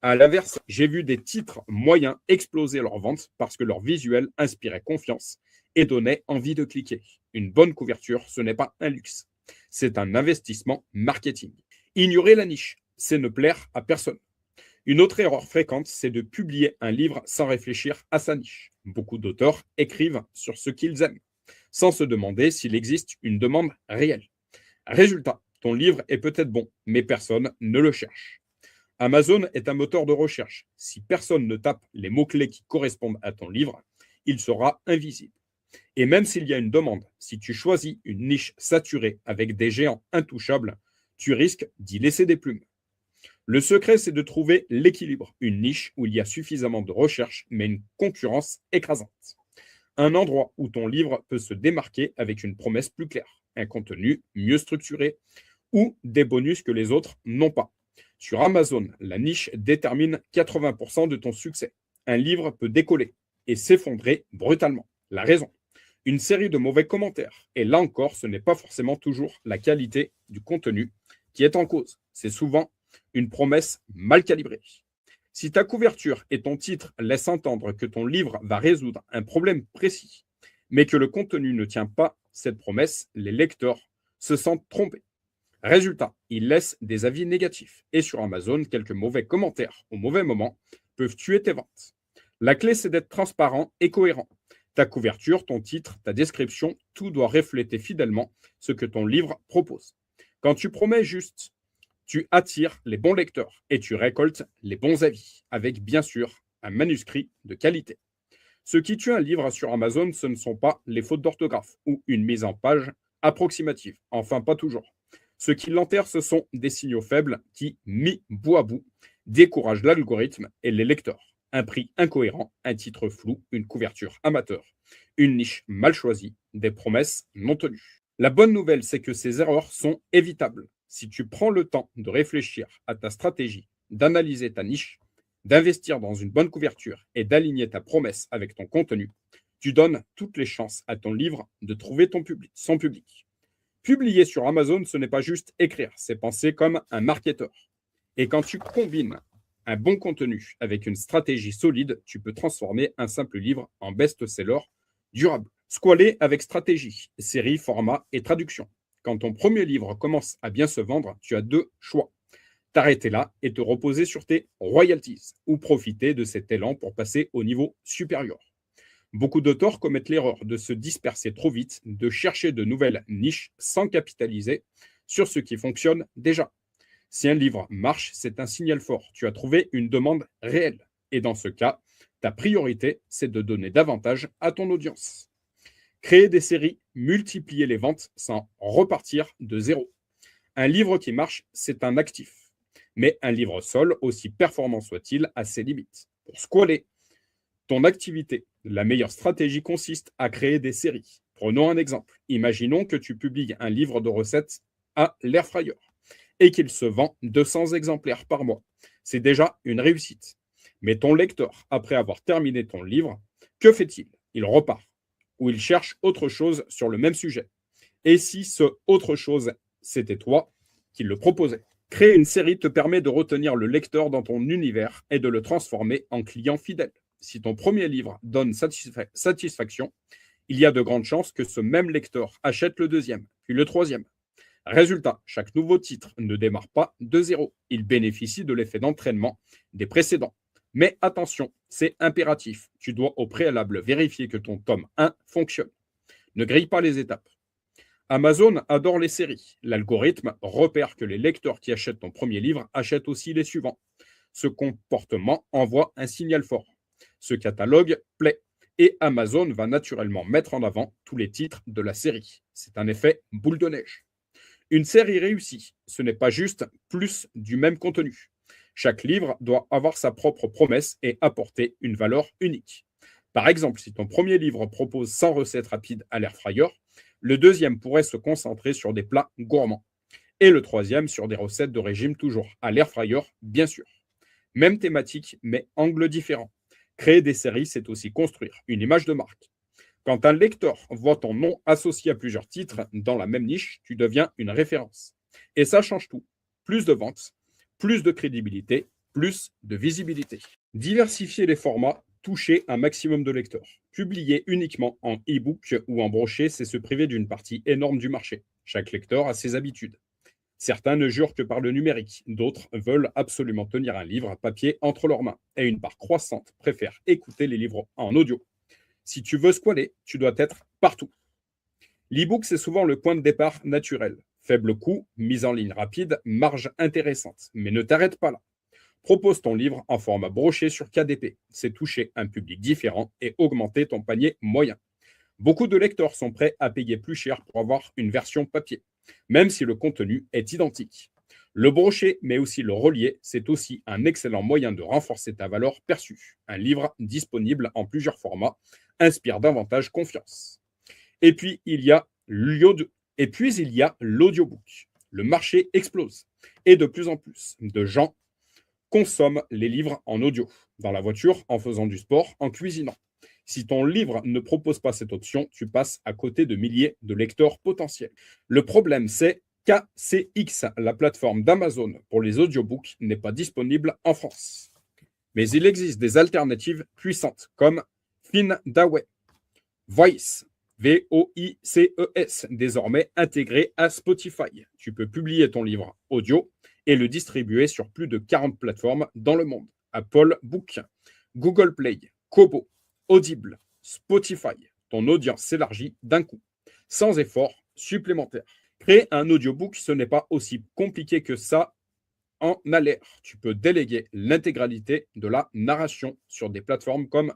À l'inverse, j'ai vu des titres moyens exploser leur vente parce que leur visuel inspirait confiance et donnait envie de cliquer. Une bonne couverture, ce n'est pas un luxe. C'est un investissement marketing. Ignorer la niche, c'est ne plaire à personne. Une autre erreur fréquente, c'est de publier un livre sans réfléchir à sa niche. Beaucoup d'auteurs écrivent sur ce qu'ils aiment, sans se demander s'il existe une demande réelle. Résultat, ton livre est peut-être bon, mais personne ne le cherche. Amazon est un moteur de recherche. Si personne ne tape les mots-clés qui correspondent à ton livre, il sera invisible. Et même s'il y a une demande, si tu choisis une niche saturée avec des géants intouchables, tu risques d'y laisser des plumes. Le secret, c'est de trouver l'équilibre, une niche où il y a suffisamment de recherche, mais une concurrence écrasante. Un endroit où ton livre peut se démarquer avec une promesse plus claire, un contenu mieux structuré, ou des bonus que les autres n'ont pas. Sur Amazon, la niche détermine 80% de ton succès. Un livre peut décoller et s'effondrer brutalement. La raison, une série de mauvais commentaires. Et là encore, ce n'est pas forcément toujours la qualité du contenu qui est en cause. C'est souvent une promesse mal calibrée. Si ta couverture et ton titre laissent entendre que ton livre va résoudre un problème précis, mais que le contenu ne tient pas cette promesse, les lecteurs se sentent trompés. Résultat, ils laissent des avis négatifs. Et sur Amazon, quelques mauvais commentaires au mauvais moment peuvent tuer tes ventes. La clé, c'est d'être transparent et cohérent. Ta couverture, ton titre, ta description, tout doit refléter fidèlement ce que ton livre propose. Quand tu promets juste, tu attires les bons lecteurs et tu récoltes les bons avis, avec bien sûr un manuscrit de qualité. Ce qui tue un livre sur Amazon, ce ne sont pas les fautes d'orthographe ou une mise en page approximative. Enfin, pas toujours. Ce qui l'enterre, ce sont des signaux faibles qui, mis bout à bout, découragent l'algorithme et les lecteurs. Un prix incohérent, un titre flou, une couverture amateur, une niche mal choisie, des promesses non tenues. La bonne nouvelle, c'est que ces erreurs sont évitables. Si tu prends le temps de réfléchir à ta stratégie, d'analyser ta niche, d'investir dans une bonne couverture et d'aligner ta promesse avec ton contenu, tu donnes toutes les chances à ton livre de trouver son public. Publier sur Amazon, ce n'est pas juste écrire, c'est penser comme un marketeur. Et quand tu combines un bon contenu avec une stratégie solide, tu peux transformer un simple livre en best-seller durable. Squaler avec stratégie, série, format et traduction. Quand ton premier livre commence à bien se vendre, tu as deux choix. T'arrêter là et te reposer sur tes royalties ou profiter de cet élan pour passer au niveau supérieur. Beaucoup d'auteurs commettent l'erreur de se disperser trop vite, de chercher de nouvelles niches sans capitaliser sur ce qui fonctionne déjà. Si un livre marche, c'est un signal fort. Tu as trouvé une demande réelle. Et dans ce cas, ta priorité, c'est de donner davantage à ton audience. Créer des séries, multiplier les ventes sans repartir de zéro. Un livre qui marche, c'est un actif. Mais un livre seul, aussi performant soit-il, a ses limites. Pour squaler ton activité, la meilleure stratégie consiste à créer des séries. Prenons un exemple. Imaginons que tu publies un livre de recettes à l'air fryer et qu'il se vend 200 exemplaires par mois. C'est déjà une réussite. Mais ton lecteur, après avoir terminé ton livre, que fait-il? Il repart ou il cherche autre chose sur le même sujet. Et si ce autre chose, c'était toi qui le proposais? Créer une série te permet de retenir le lecteur dans ton univers et de le transformer en client fidèle. Si ton premier livre donne satisfaction, il y a de grandes chances que ce même lecteur achète le deuxième, puis le troisième. Résultat, chaque nouveau titre ne démarre pas de zéro. Il bénéficie de l'effet d'entraînement des précédents. Mais attention, c'est impératif. Tu dois au préalable vérifier que ton tome 1 fonctionne. Ne grille pas les étapes. Amazon adore les séries. L'algorithme repère que les lecteurs qui achètent ton premier livre achètent aussi les suivants. Ce comportement envoie un signal fort. Ce catalogue plaît. Et Amazon va naturellement mettre en avant tous les titres de la série. C'est un effet boule de neige. Une série réussie, ce n'est pas juste plus du même contenu. Chaque livre doit avoir sa propre promesse et apporter une valeur unique. Par exemple, si ton premier livre propose 100 recettes rapides à l'air fryer, le deuxième pourrait se concentrer sur des plats gourmands. Et le troisième sur des recettes de régime toujours à l'air fryer, bien sûr. Même thématique, mais angle différent. Créer des séries, c'est aussi construire une image de marque. Quand un lecteur voit ton nom associé à plusieurs titres dans la même niche, tu deviens une référence. Et ça change tout. Plus de ventes, plus de crédibilité, plus de visibilité. Diversifier les formats, toucher un maximum de lecteurs. Publier uniquement en e-book ou en brochet, c'est se priver d'une partie énorme du marché. Chaque lecteur a ses habitudes. Certains ne jurent que par le numérique, d'autres veulent absolument tenir un livre papier entre leurs mains, et une part croissante préfère écouter les livres en audio. Si tu veux squaler, tu dois être partout. L'e-book, c'est souvent le point de départ naturel. Faible coût, mise en ligne rapide, marge intéressante. Mais ne t'arrête pas là. Propose ton livre en format broché sur KDP. C'est toucher un public différent et augmenter ton panier moyen. Beaucoup de lecteurs sont prêts à payer plus cher pour avoir une version papier, même si le contenu est identique. Le brochet, mais aussi le relier, c'est aussi un excellent moyen de renforcer ta valeur perçue. Un livre disponible en plusieurs formats inspire davantage confiance. Et puis, il y a l'audiobook. Le marché explose et de plus en plus de gens consomment les livres en audio, dans la voiture, en faisant du sport, en cuisinant. Si ton livre ne propose pas cette option, tu passes à côté de milliers de lecteurs potentiels. Le problème, c'est KCX, la plateforme d'Amazon pour les audiobooks, n'est pas disponible en France. Mais il existe des alternatives puissantes comme Findaway, Voice, Voices, désormais intégré à Spotify. Tu peux publier ton livre audio et le distribuer sur plus de 40 plateformes dans le monde. Apple Book, Google Play, Kobo, Audible, Spotify. Ton audience s'élargit d'un coup, sans effort supplémentaire. Créer un audiobook, ce n'est pas aussi compliqué que ça en a l'air. Tu peux déléguer l'intégralité de la narration sur des plateformes comme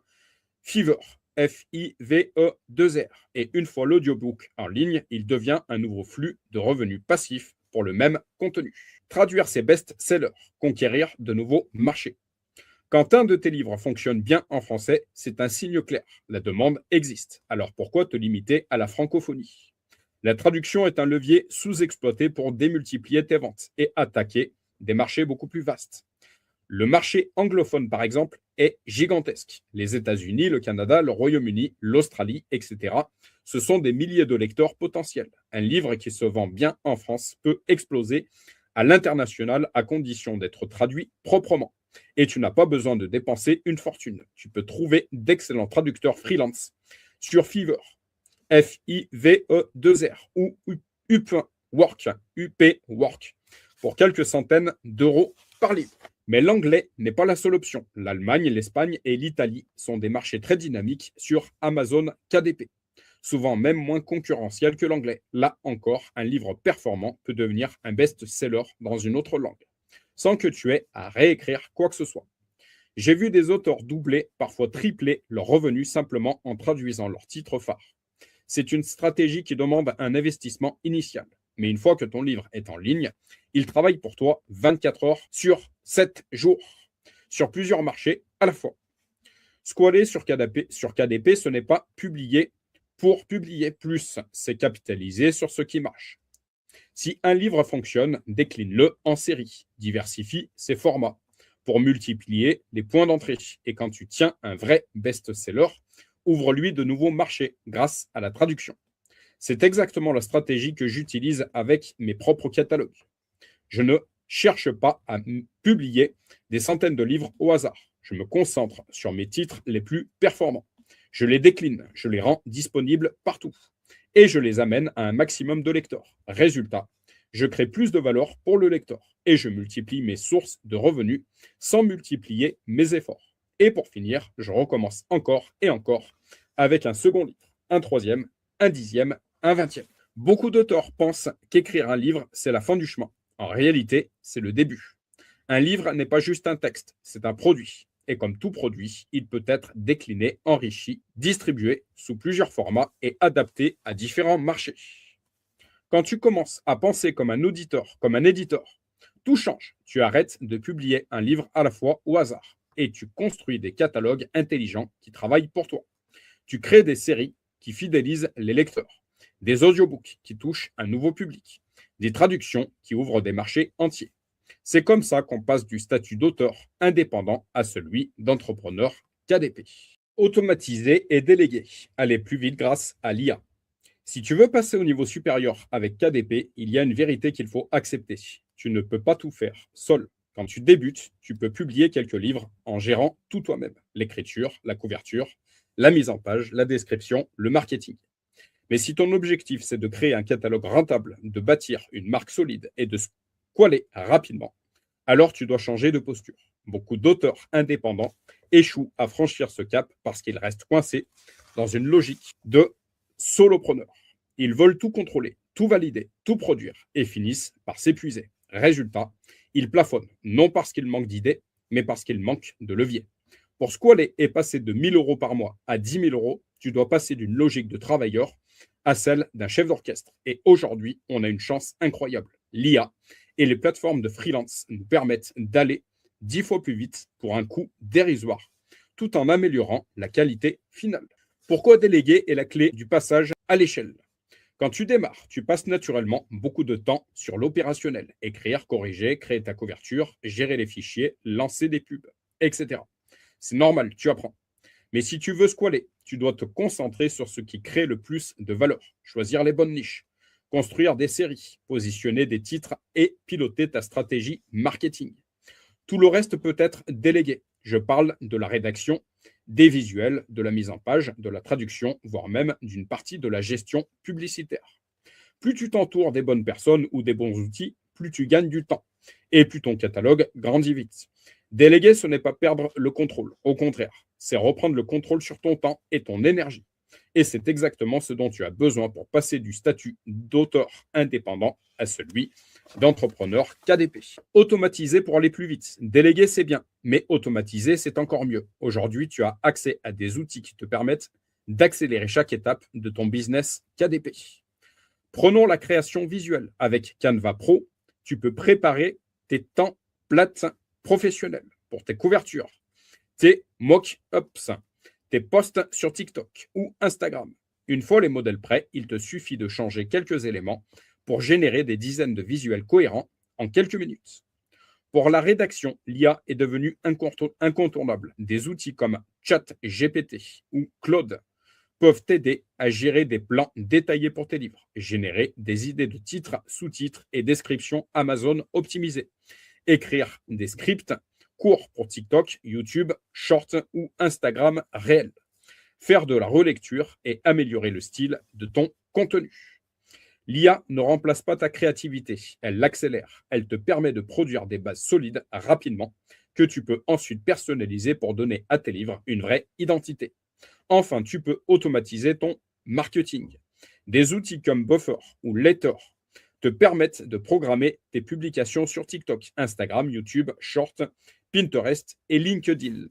Fiverr, Five2R. Et une fois l'audiobook en ligne, il devient un nouveau flux de revenus passifs pour le même contenu. Traduire ses best-sellers, conquérir de nouveaux marchés. Quand un de tes livres fonctionne bien en français, c'est un signe clair. La demande existe. Alors pourquoi te limiter à la francophonie? La traduction est un levier sous-exploité pour démultiplier tes ventes et attaquer des marchés beaucoup plus vastes. Le marché anglophone, par exemple, est gigantesque. Les États-Unis, le Canada, le Royaume-Uni, l'Australie, etc. Ce sont des milliers de lecteurs potentiels. Un livre qui se vend bien en France peut exploser à l'international à condition d'être traduit proprement. Et tu n'as pas besoin de dépenser une fortune. Tu peux trouver d'excellents traducteurs freelance sur Fiverr, Five2R ou Upwork, pour quelques centaines d'euros par livre. Mais l'anglais n'est pas la seule option. L'Allemagne, l'Espagne et l'Italie sont des marchés très dynamiques sur Amazon KDP, souvent même moins concurrentiels que l'anglais. Là encore, un livre performant peut devenir un best-seller dans une autre langue, sans que tu aies à réécrire quoi que ce soit. J'ai vu des auteurs doubler, parfois tripler leurs revenus simplement en traduisant leurs titres phares. C'est une stratégie qui demande un investissement initial. Mais une fois que ton livre est en ligne, il travaille pour toi 24 heures sur 7 jours, sur plusieurs marchés à la fois. Squatter sur KDP, ce n'est pas publier pour publier plus, c'est capitaliser sur ce qui marche. Si un livre fonctionne, décline-le en série, diversifie ses formats pour multiplier les points d'entrée. Et quand tu tiens un vrai best-seller, ouvre-lui de nouveaux marchés grâce à la traduction. C'est exactement la stratégie que j'utilise avec mes propres catalogues. Je ne cherche pas à publier des centaines de livres au hasard. Je me concentre sur mes titres les plus performants. Je les décline, je les rends disponibles partout et je les amène à un maximum de lecteurs. Résultat, je crée plus de valeur pour le lecteur et je multiplie mes sources de revenus sans multiplier mes efforts. Et pour finir, je recommence encore et encore avec un second livre, un troisième, un dixième, un vingtième. Beaucoup d'auteurs pensent qu'écrire un livre, c'est la fin du chemin. En réalité, c'est le début. Un livre n'est pas juste un texte, c'est un produit. Et comme tout produit, il peut être décliné, enrichi, distribué sous plusieurs formats et adapté à différents marchés. Quand tu commences à penser comme un auditeur, comme un éditeur, tout change. Tu arrêtes de publier un livre à la fois au hasard et tu construis des catalogues intelligents qui travaillent pour toi. Tu crées des séries qui fidélisent les lecteurs, des audiobooks qui touchent un nouveau public, des traductions qui ouvrent des marchés entiers. C'est comme ça qu'on passe du statut d'auteur indépendant à celui d'entrepreneur KDP. Automatiser et déléguer. Aller plus vite grâce à l'IA. Si tu veux passer au niveau supérieur avec KDP, il y a une vérité qu'il faut accepter. Tu ne peux pas tout faire seul. Quand tu débutes, tu peux publier quelques livres en gérant tout toi-même. L'écriture, la couverture, la mise en page, la description, le marketing. Mais si ton objectif, c'est de créer un catalogue rentable, de bâtir une marque solide et de squaler rapidement, alors tu dois changer de posture. Beaucoup d'auteurs indépendants échouent à franchir ce cap parce qu'ils restent coincés dans une logique de solopreneur. Ils veulent tout contrôler, tout valider, tout produire et finissent par s'épuiser. Résultat, ils plafonnent, non parce qu'ils manquent d'idées, mais parce qu'ils manquent de levier. Pour squaler et passer de 1 000 euros par mois à 10 000 euros, tu dois passer d'une logique de travailleur à celle d'un chef d'orchestre. Et aujourd'hui, on a une chance incroyable. L'IA et les plateformes de freelance nous permettent d'aller 10 fois plus vite pour un coût dérisoire, tout en améliorant la qualité finale. Pourquoi déléguer est la clé du passage à l'échelle? Quand tu démarres, tu passes naturellement beaucoup de temps sur l'opérationnel. Écrire, corriger, créer ta couverture, gérer les fichiers, lancer des pubs, etc. C'est normal, tu apprends. Mais si tu veux squaler, tu dois te concentrer sur ce qui crée le plus de valeur. Choisir les bonnes niches, construire des séries, positionner des titres et piloter ta stratégie marketing. Tout le reste peut être délégué. Je parle de la rédaction, des visuels, de la mise en page, de la traduction, voire même d'une partie de la gestion publicitaire. Plus tu t'entoures des bonnes personnes ou des bons outils, plus tu gagnes du temps et plus ton catalogue grandit vite. Déléguer, ce n'est pas perdre le contrôle. Au contraire, c'est reprendre le contrôle sur ton temps et ton énergie. Et c'est exactement ce dont tu as besoin pour passer du statut d'auteur indépendant à celui d'entrepreneur KDP. Automatiser pour aller plus vite. Déléguer, c'est bien, mais automatiser, c'est encore mieux. Aujourd'hui, tu as accès à des outils qui te permettent d'accélérer chaque étape de ton business KDP. Prenons la création visuelle. Avec Canva Pro, tu peux préparer tes templates professionnels pour tes couvertures, tes mock-ups, tes posts sur TikTok ou Instagram. Une fois les modèles prêts, il te suffit de changer quelques éléments pour générer des dizaines de visuels cohérents en quelques minutes. Pour la rédaction, l'IA est devenue incontournable. Des outils comme ChatGPT ou Claude peuvent t'aider à gérer des plans détaillés pour tes livres, générer des idées de titres, sous-titres et descriptions Amazon optimisées, écrire des scripts courts pour TikTok, YouTube, Short ou Instagram réel, faire de la relecture et améliorer le style de ton contenu. L'IA ne remplace pas ta créativité, elle l'accélère. Elle te permet de produire des bases solides rapidement que tu peux ensuite personnaliser pour donner à tes livres une vraie identité. Enfin, tu peux automatiser ton marketing. Des outils comme Buffer ou Letter te permettent de programmer tes publications sur TikTok, Instagram, YouTube, Short, Pinterest et LinkedIn.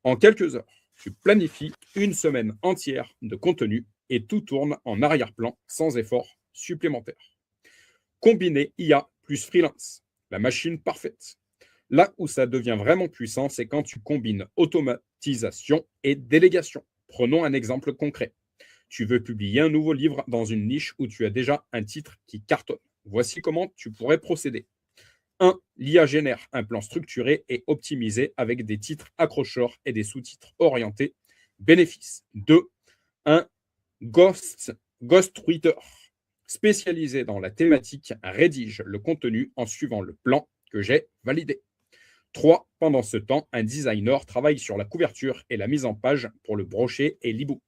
En quelques heures, tu planifies une semaine entière de contenu et tout tourne en arrière-plan sans effort supplémentaire. Combiner IA plus freelance, la machine parfaite. Là où ça devient vraiment puissant, c'est quand tu combines automatisation et délégation. Prenons un exemple concret. Tu veux publier un nouveau livre dans une niche où tu as déjà un titre qui cartonne. Voici comment tu pourrais procéder. 1. L'IA génère un plan structuré et optimisé avec des titres accrocheurs et des sous-titres orientés. Bénéfice. 2. Un ghostwriter spécialisé dans la thématique rédige le contenu en suivant le plan que j'ai validé. 3. Pendant ce temps, un designer travaille sur la couverture et la mise en page pour le brochet et l'e-book.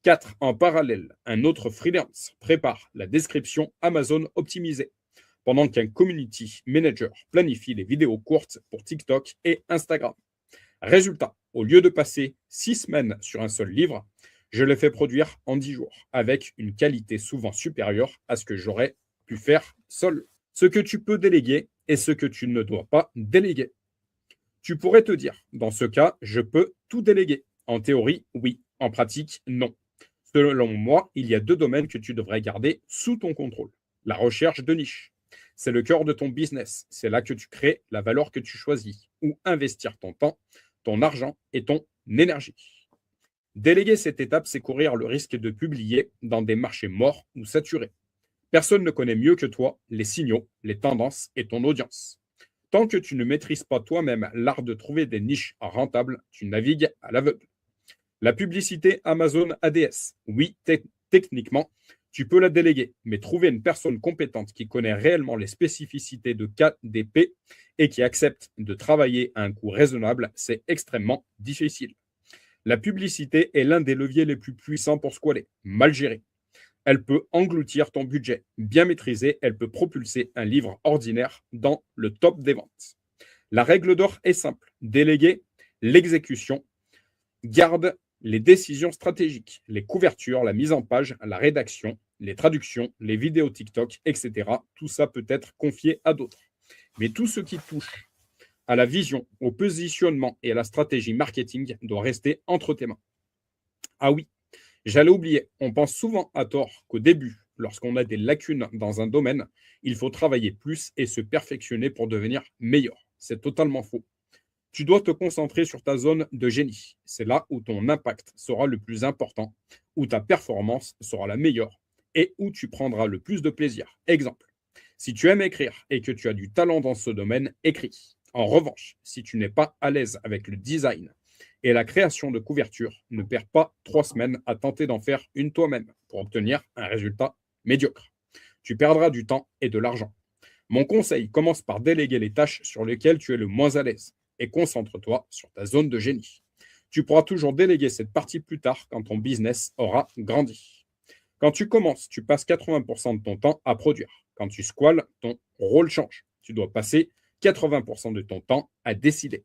4. En parallèle, un autre freelance prépare la description Amazon optimisée, pendant qu'un community manager planifie les vidéos courtes pour TikTok et Instagram. Résultat, au lieu de passer 6 semaines sur un seul livre, je le fais produire en 10 jours, avec une qualité souvent supérieure à ce que j'aurais pu faire seul. Ce que tu peux déléguer et ce que tu ne dois pas déléguer. Tu pourrais te dire, dans ce cas, je peux tout déléguer. En théorie, oui. En pratique, non. Selon moi, il y a 2 domaines que tu devrais garder sous ton contrôle. La recherche de niche. C'est le cœur de ton business. C'est là que tu crées la valeur que tu choisis. Ou investir ton temps, ton argent et ton énergie. Déléguer cette étape, c'est courir le risque de publier dans des marchés morts ou saturés. Personne ne connaît mieux que toi les signaux, les tendances et ton audience. Tant que tu ne maîtrises pas toi-même l'art de trouver des niches rentables, tu navigues à l'aveugle. La publicité Amazon ADS. Oui, techniquement, tu peux la déléguer, mais trouver une personne compétente qui connaît réellement les spécificités de KDP et qui accepte de travailler à un coût raisonnable, c'est extrêmement difficile. La publicité est l'un des leviers les plus puissants pour squaler. Mal gérée, elle peut engloutir ton budget. Bien maîtrisée, elle peut propulser un livre ordinaire dans le top des ventes. La règle d'or est simple. Déléguer l'exécution, garde les décisions stratégiques, les couvertures, la mise en page, la rédaction, les traductions, les vidéos TikTok, etc. Tout ça peut être confié à d'autres. Mais tout ce qui touche à la vision, au positionnement et à la stratégie marketing doit rester entre tes mains. Ah oui, j'allais oublier, on pense souvent à tort qu'au début, lorsqu'on a des lacunes dans un domaine, il faut travailler plus et se perfectionner pour devenir meilleur. C'est totalement faux. Tu dois te concentrer sur ta zone de génie. C'est là où ton impact sera le plus important, où ta performance sera la meilleure et où tu prendras le plus de plaisir. Exemple, si tu aimes écrire et que tu as du talent dans ce domaine, écris. En revanche, si tu n'es pas à l'aise avec le design et la création de couvertures, ne perds pas 3 semaines à tenter d'en faire une toi-même pour obtenir un résultat médiocre. Tu perdras du temps et de l'argent. Mon conseil commence par déléguer les tâches sur lesquelles tu es le moins à l'aise et concentre-toi sur ta zone de génie. Tu pourras toujours déléguer cette partie plus tard quand ton business aura grandi. Quand tu commences, tu passes 80% de ton temps à produire. Quand tu squales, ton rôle change. Tu dois passer 80% de ton temps à décider.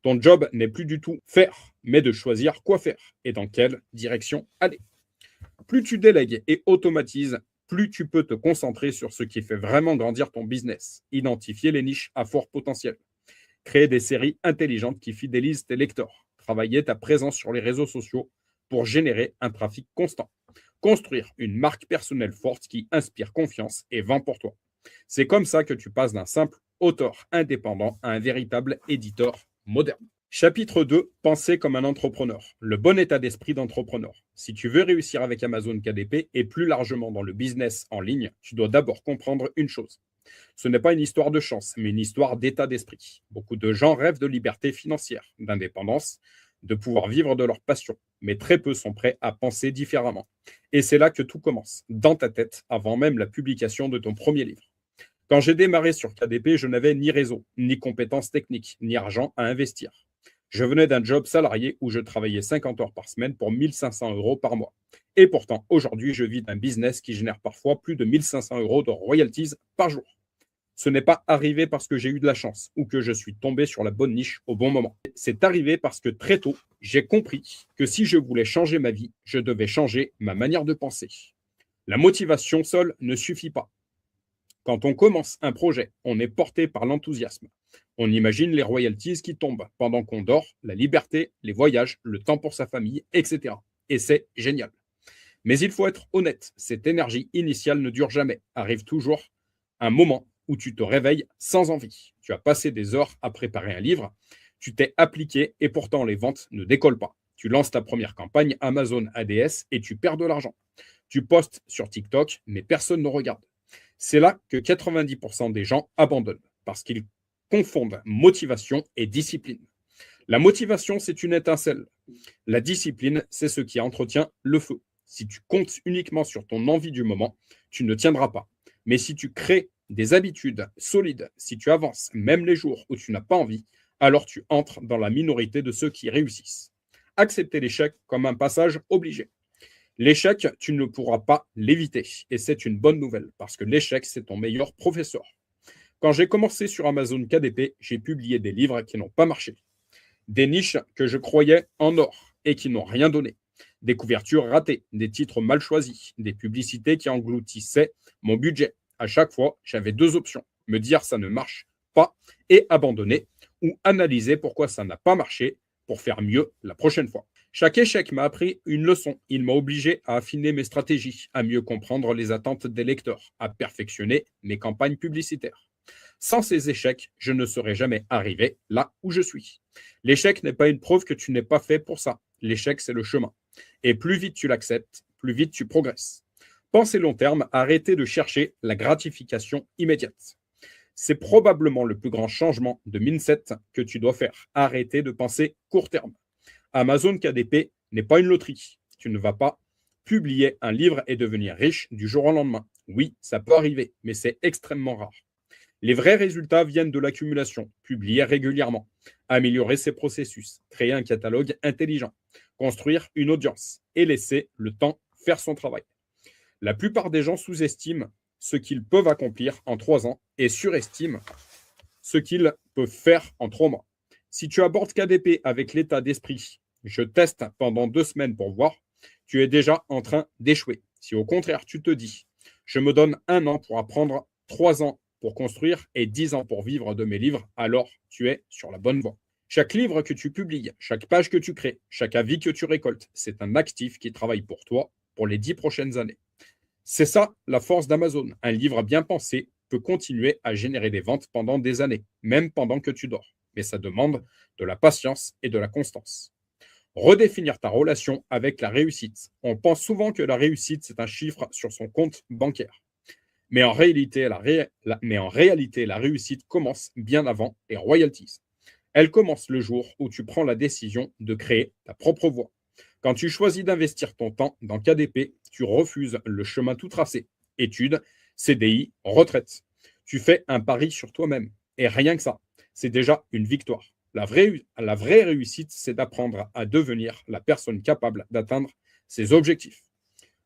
Ton job n'est plus du tout faire, mais de choisir quoi faire et dans quelle direction aller. Plus tu délègues et automatises, plus tu peux te concentrer sur ce qui fait vraiment grandir ton business. Identifier les niches à fort potentiel. Créer des séries intelligentes qui fidélisent tes lecteurs. Travailler ta présence sur les réseaux sociaux pour générer un trafic constant. Construire une marque personnelle forte qui inspire confiance et vend pour toi. C'est comme ça que tu passes d'un simple auteur indépendant à un véritable éditeur moderne. Chapitre 2, penser comme un entrepreneur. Le bon état d'esprit d'entrepreneur. Si tu veux réussir avec Amazon KDP et plus largement dans le business en ligne, tu dois d'abord comprendre une chose. Ce n'est pas une histoire de chance, mais une histoire d'état d'esprit. Beaucoup de gens rêvent de liberté financière, d'indépendance, de pouvoir vivre de leur passion, mais très peu sont prêts à penser différemment. Et c'est là que tout commence, dans ta tête, avant même la publication de ton premier livre. Quand j'ai démarré sur KDP, je n'avais ni réseau, ni compétences techniques, ni argent à investir. Je venais d'un job salarié où je travaillais 50 heures par semaine pour 1500 euros par mois. Et pourtant, aujourd'hui, je vis d'un business qui génère parfois plus de 1500 euros de royalties par jour. Ce n'est pas arrivé parce que j'ai eu de la chance ou que je suis tombé sur la bonne niche au bon moment. C'est arrivé parce que très tôt, j'ai compris que si je voulais changer ma vie, je devais changer ma manière de penser. La motivation seule ne suffit pas. Quand on commence un projet, on est porté par l'enthousiasme. On imagine les royalties qui tombent pendant qu'on dort, la liberté, les voyages, le temps pour sa famille, etc. Et c'est génial. Mais il faut être honnête, cette énergie initiale ne dure jamais. Arrive toujours un moment où tu te réveilles sans envie. Tu as passé des heures à préparer un livre, tu t'es appliqué et pourtant les ventes ne décollent pas. Tu lances ta première campagne Amazon ADS et tu perds de l'argent. Tu postes sur TikTok, mais personne ne regarde. C'est là que 90% des gens abandonnent parce qu'ils confondent motivation et discipline. La motivation, c'est une étincelle. La discipline, c'est ce qui entretient le feu. Si tu comptes uniquement sur ton envie du moment, tu ne tiendras pas. Mais si tu crées des habitudes solides, si tu avances même les jours où tu n'as pas envie, alors tu entres dans la minorité de ceux qui réussissent. Accepter l'échec comme un passage obligé. L'échec, tu ne pourras pas l'éviter. Et c'est une bonne nouvelle, parce que l'échec, c'est ton meilleur professeur. Quand j'ai commencé sur Amazon KDP, j'ai publié des livres qui n'ont pas marché. Des niches que je croyais en or et qui n'ont rien donné. Des couvertures ratées, des titres mal choisis, des publicités qui engloutissaient mon budget. À chaque fois, j'avais deux options. Me dire ça ne marche pas et abandonner, ou analyser pourquoi ça n'a pas marché pour faire mieux la prochaine fois. Chaque échec m'a appris une leçon. Il m'a obligé à affiner mes stratégies, à mieux comprendre les attentes des lecteurs, à perfectionner mes campagnes publicitaires. Sans ces échecs, je ne serais jamais arrivé là où je suis. L'échec n'est pas une preuve que tu n'es pas fait pour ça. L'échec, c'est le chemin. Et plus vite tu l'acceptes, plus vite tu progresses. Pensez long terme, arrêtez de chercher la gratification immédiate. C'est probablement le plus grand changement de mindset que tu dois faire. Arrêtez de penser court terme. Amazon KDP n'est pas une loterie. Tu ne vas pas publier un livre et devenir riche du jour au lendemain. Oui, ça peut arriver, mais c'est extrêmement rare. Les vrais résultats viennent de l'accumulation, publier régulièrement, améliorer ses processus, créer un catalogue intelligent, construire une audience et laisser le temps faire son travail. La plupart des gens sous-estiment ce qu'ils peuvent accomplir en 3 ans et surestiment ce qu'ils peuvent faire en 3 mois. Si tu abordes KDP avec l'état d'esprit, je teste pendant 2 semaines pour voir, tu es déjà en train d'échouer. Si au contraire tu te dis, je me donne 1 an pour apprendre, 3 ans pour construire et 10 ans pour vivre de mes livres, alors tu es sur la bonne voie. Chaque livre que tu publies, chaque page que tu crées, chaque avis que tu récoltes, c'est un actif qui travaille pour toi pour les 10 prochaines années. C'est ça la force d'Amazon. Un livre bien pensé peut continuer à générer des ventes pendant des années, même pendant que tu dors. mais ça demande de la patience et de la constance. Redéfinir ta relation avec la réussite. On pense souvent que la réussite, c'est un chiffre sur son compte bancaire. Mais en réalité, la réussite commence bien avant les royalties. Elle commence le jour où tu prends la décision de créer ta propre voie. Quand tu choisis d'investir ton temps dans KDP, tu refuses le chemin tout tracé. Études, CDI, retraite. Tu fais un pari sur toi-même. Et rien que ça, c'est déjà une victoire. La vraie réussite, c'est d'apprendre à devenir la personne capable d'atteindre ses objectifs.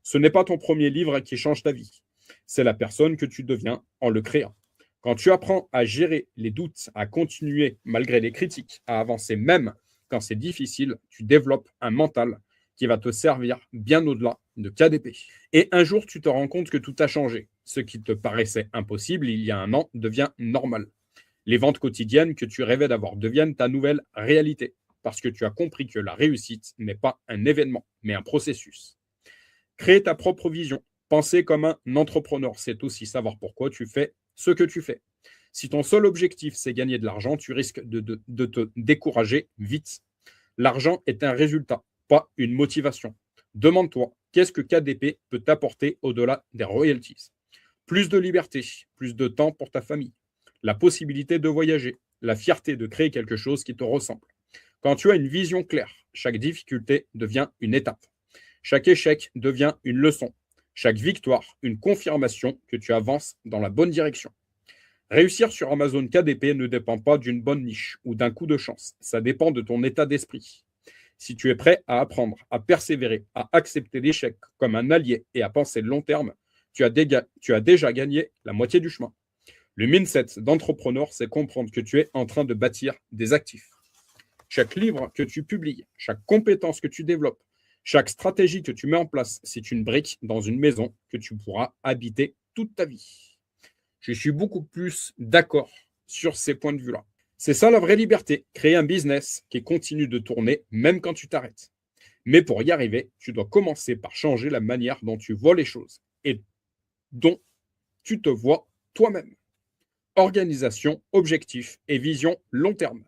Ce n'est pas ton premier livre qui change ta vie. C'est la personne que tu deviens en le créant. Quand tu apprends à gérer les doutes, à continuer malgré les critiques, à avancer même quand c'est difficile, tu développes un mental qui va te servir bien au-delà de KDP. Et un jour, tu te rends compte que tout a changé. Ce qui te paraissait impossible il y a un an devient normal. Les ventes quotidiennes que tu rêvais d'avoir deviennent ta nouvelle réalité parce que tu as compris que la réussite n'est pas un événement, mais un processus. Créer ta propre vision. Penser comme un entrepreneur, c'est aussi savoir pourquoi tu fais ce que tu fais. Si ton seul objectif, c'est gagner de l'argent, tu risques de te décourager vite. L'argent est un résultat, pas une motivation. Demande-toi, qu'est-ce que KDP peut t'apporter au-delà des royalties? Plus de liberté, plus de temps pour ta famille, la possibilité de voyager, la fierté de créer quelque chose qui te ressemble. Quand tu as une vision claire, chaque difficulté devient une étape. Chaque échec devient une leçon. Chaque victoire, une confirmation que tu avances dans la bonne direction. Réussir sur Amazon KDP ne dépend pas d'une bonne niche ou d'un coup de chance. Ça dépend de ton état d'esprit. Si tu es prêt à apprendre, à persévérer, à accepter l'échec comme un allié et à penser long terme, tu as déjà gagné la moitié du chemin. Le mindset d'entrepreneur, c'est comprendre que tu es en train de bâtir des actifs. Chaque livre que tu publies, chaque compétence que tu développes, chaque stratégie que tu mets en place, c'est une brique dans une maison que tu pourras habiter toute ta vie. Je suis beaucoup plus d'accord sur ces points de vue-là. C'est ça la vraie liberté, créer un business qui continue de tourner même quand tu t'arrêtes. Mais pour y arriver, tu dois commencer par changer la manière dont tu vois les choses et dont tu te vois toi-même. Organisation, objectif et vision long terme.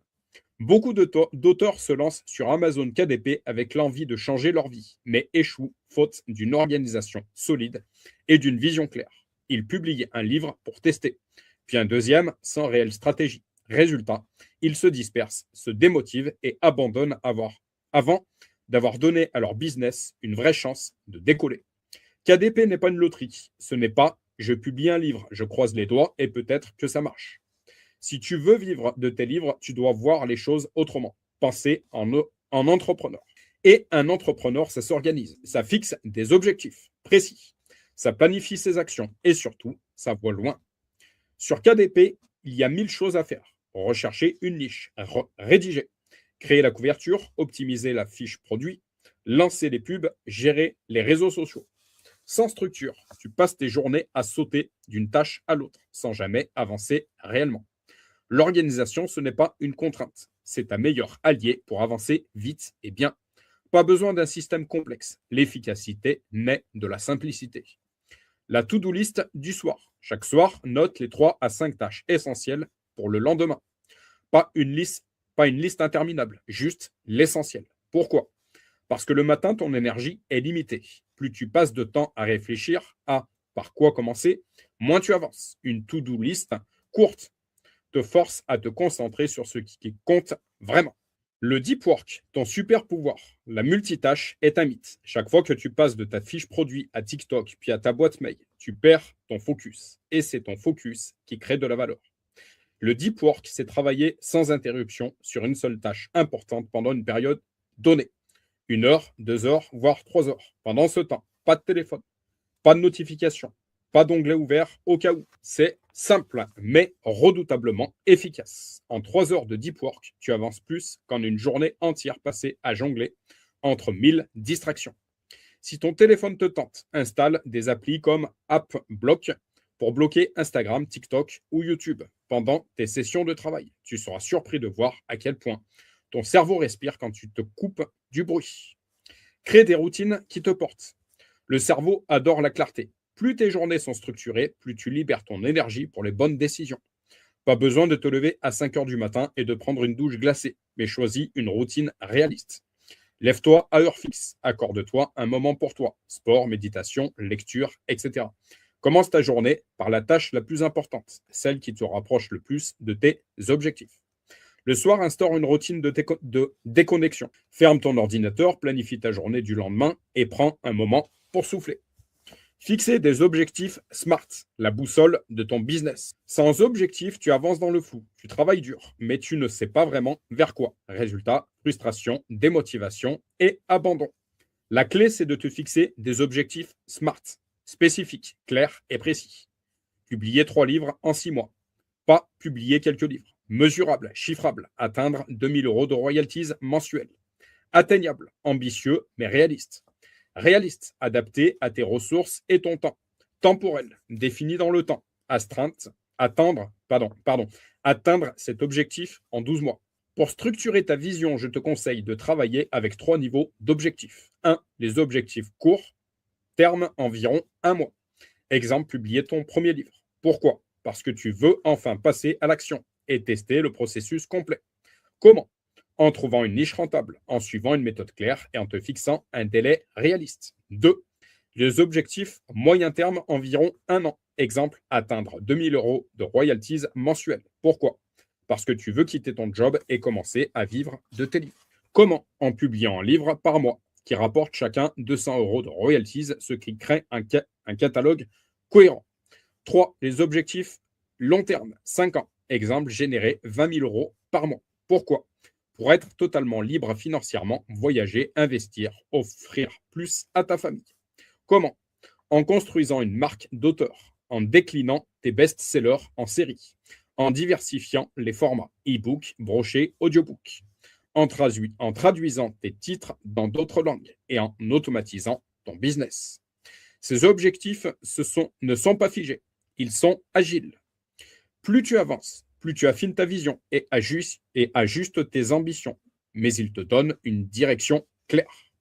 Beaucoup d'auteurs se lancent sur Amazon KDP avec l'envie de changer leur vie, mais échouent faute d'une organisation solide et d'une vision claire. Ils publient un livre pour tester, puis un deuxième sans réelle stratégie. Résultat, ils se dispersent, se démotivent et abandonnent avant d'avoir donné à leur business une vraie chance de décoller. KDP n'est pas une loterie. Ce n'est pas je publie un livre, je croise les doigts et peut-être que ça marche. Si tu veux vivre de tes livres, tu dois voir les choses autrement. Penser en entrepreneur. Et un entrepreneur, ça s'organise. Ça fixe des objectifs précis. Ça planifie ses actions et surtout, ça voit loin. Sur KDP, il y a 1000 choses à faire. Rechercher une niche, rédiger, créer la couverture, optimiser la fiche produit, lancer les pubs, gérer les réseaux sociaux. Sans structure, tu passes tes journées à sauter d'une tâche à l'autre sans jamais avancer réellement. L'organisation, ce n'est pas une contrainte. C'est ta meilleure allié pour avancer vite et bien. Pas besoin d'un système complexe. L'efficacité naît de la simplicité. La to-do list du soir. Chaque soir, note les 3 à 5 tâches essentielles pour le lendemain. Pas une liste interminable, juste l'essentiel. Pourquoi? Parce que le matin, ton énergie est limitée. Plus tu passes de temps à réfléchir à par quoi commencer, moins tu avances. Une to-do list courte te force à te concentrer sur ce qui compte vraiment. Le deep work, ton super pouvoir, la multitâche est un mythe. Chaque fois que tu passes de ta fiche produit à TikTok puis à ta boîte mail, tu perds ton focus. Et c'est ton focus qui crée de la valeur. Le deep work, c'est travailler sans interruption sur une seule tâche importante pendant une période donnée. 1 heure, 2 heures, voire 3 heures. Pendant ce temps, pas de téléphone, pas de notification, pas d'onglet ouvert au cas où. C'est simple, mais redoutablement efficace. En 3 heures de deep work, tu avances plus qu'en une journée entière passée à jongler entre 1000 distractions. Si ton téléphone te tente, installe des applis comme AppBlock pour bloquer Instagram, TikTok ou YouTube pendant tes sessions de travail. Tu seras surpris de voir à quel point ton cerveau respire quand tu te coupes du bruit. Crée des routines qui te portent. Le cerveau adore la clarté. Plus tes journées sont structurées, plus tu libères ton énergie pour les bonnes décisions. Pas besoin de te lever à 5 heures du matin et de prendre une douche glacée, mais choisis une routine réaliste. Lève-toi à heure fixe, accorde-toi un moment pour toi, sport, méditation, lecture, etc. Commence ta journée par la tâche la plus importante, celle qui te rapproche le plus de tes objectifs. Le soir, instaure une routine de déconnexion. Ferme ton ordinateur, planifie ta journée du lendemain et prends un moment pour souffler. Fixer des objectifs SMART, la boussole de ton business. Sans objectif, tu avances dans le flou, tu travailles dur, mais tu ne sais pas vraiment vers quoi. Résultat, frustration, démotivation et abandon. La clé, c'est de te fixer des objectifs SMART, spécifiques, clairs et précis. Publier 3 livres en 6 mois. Pas publier quelques livres. Mesurable, chiffrable, atteindre 2000 euros de royalties mensuelles. Atteignable, ambitieux mais réaliste. Réaliste, adapté à tes ressources et ton temps. Temporel, défini dans le temps. Astreinte, atteindre cet objectif en 12 mois. Pour structurer ta vision, je te conseille de travailler avec 3 niveaux d'objectifs. 1. Les objectifs courts, terme environ 1 mois. Exemple, publier ton premier livre. Pourquoi? Parce que tu veux enfin passer à l'action et tester le processus complet. Comment? En trouvant une niche rentable, en suivant une méthode claire et en te fixant un délai réaliste. 2. Les objectifs moyen terme, environ 1 an. Exemple, atteindre 2000 euros de royalties mensuelles. Pourquoi? Parce que tu veux quitter ton job et commencer à vivre de tes livres. Comment? En publiant un livre par mois qui rapporte chacun 200 euros de royalties, ce qui crée un catalogue cohérent. 3. Les objectifs long terme, 5 ans. Exemple, générer 20 000 euros par mois. Pourquoi? Pour être totalement libre financièrement, voyager, investir, offrir plus à ta famille. Comment? En construisant une marque d'auteur, en déclinant tes best-sellers en série, en diversifiant les formats e-book, brochet, audiobook, en traduisant tes titres dans d'autres langues et en automatisant ton business. Ces objectifs ne sont pas figés, ils sont agiles. Plus tu avances, plus tu affines ta vision et ajustes tes ambitions, mais ils te donnent une direction claire.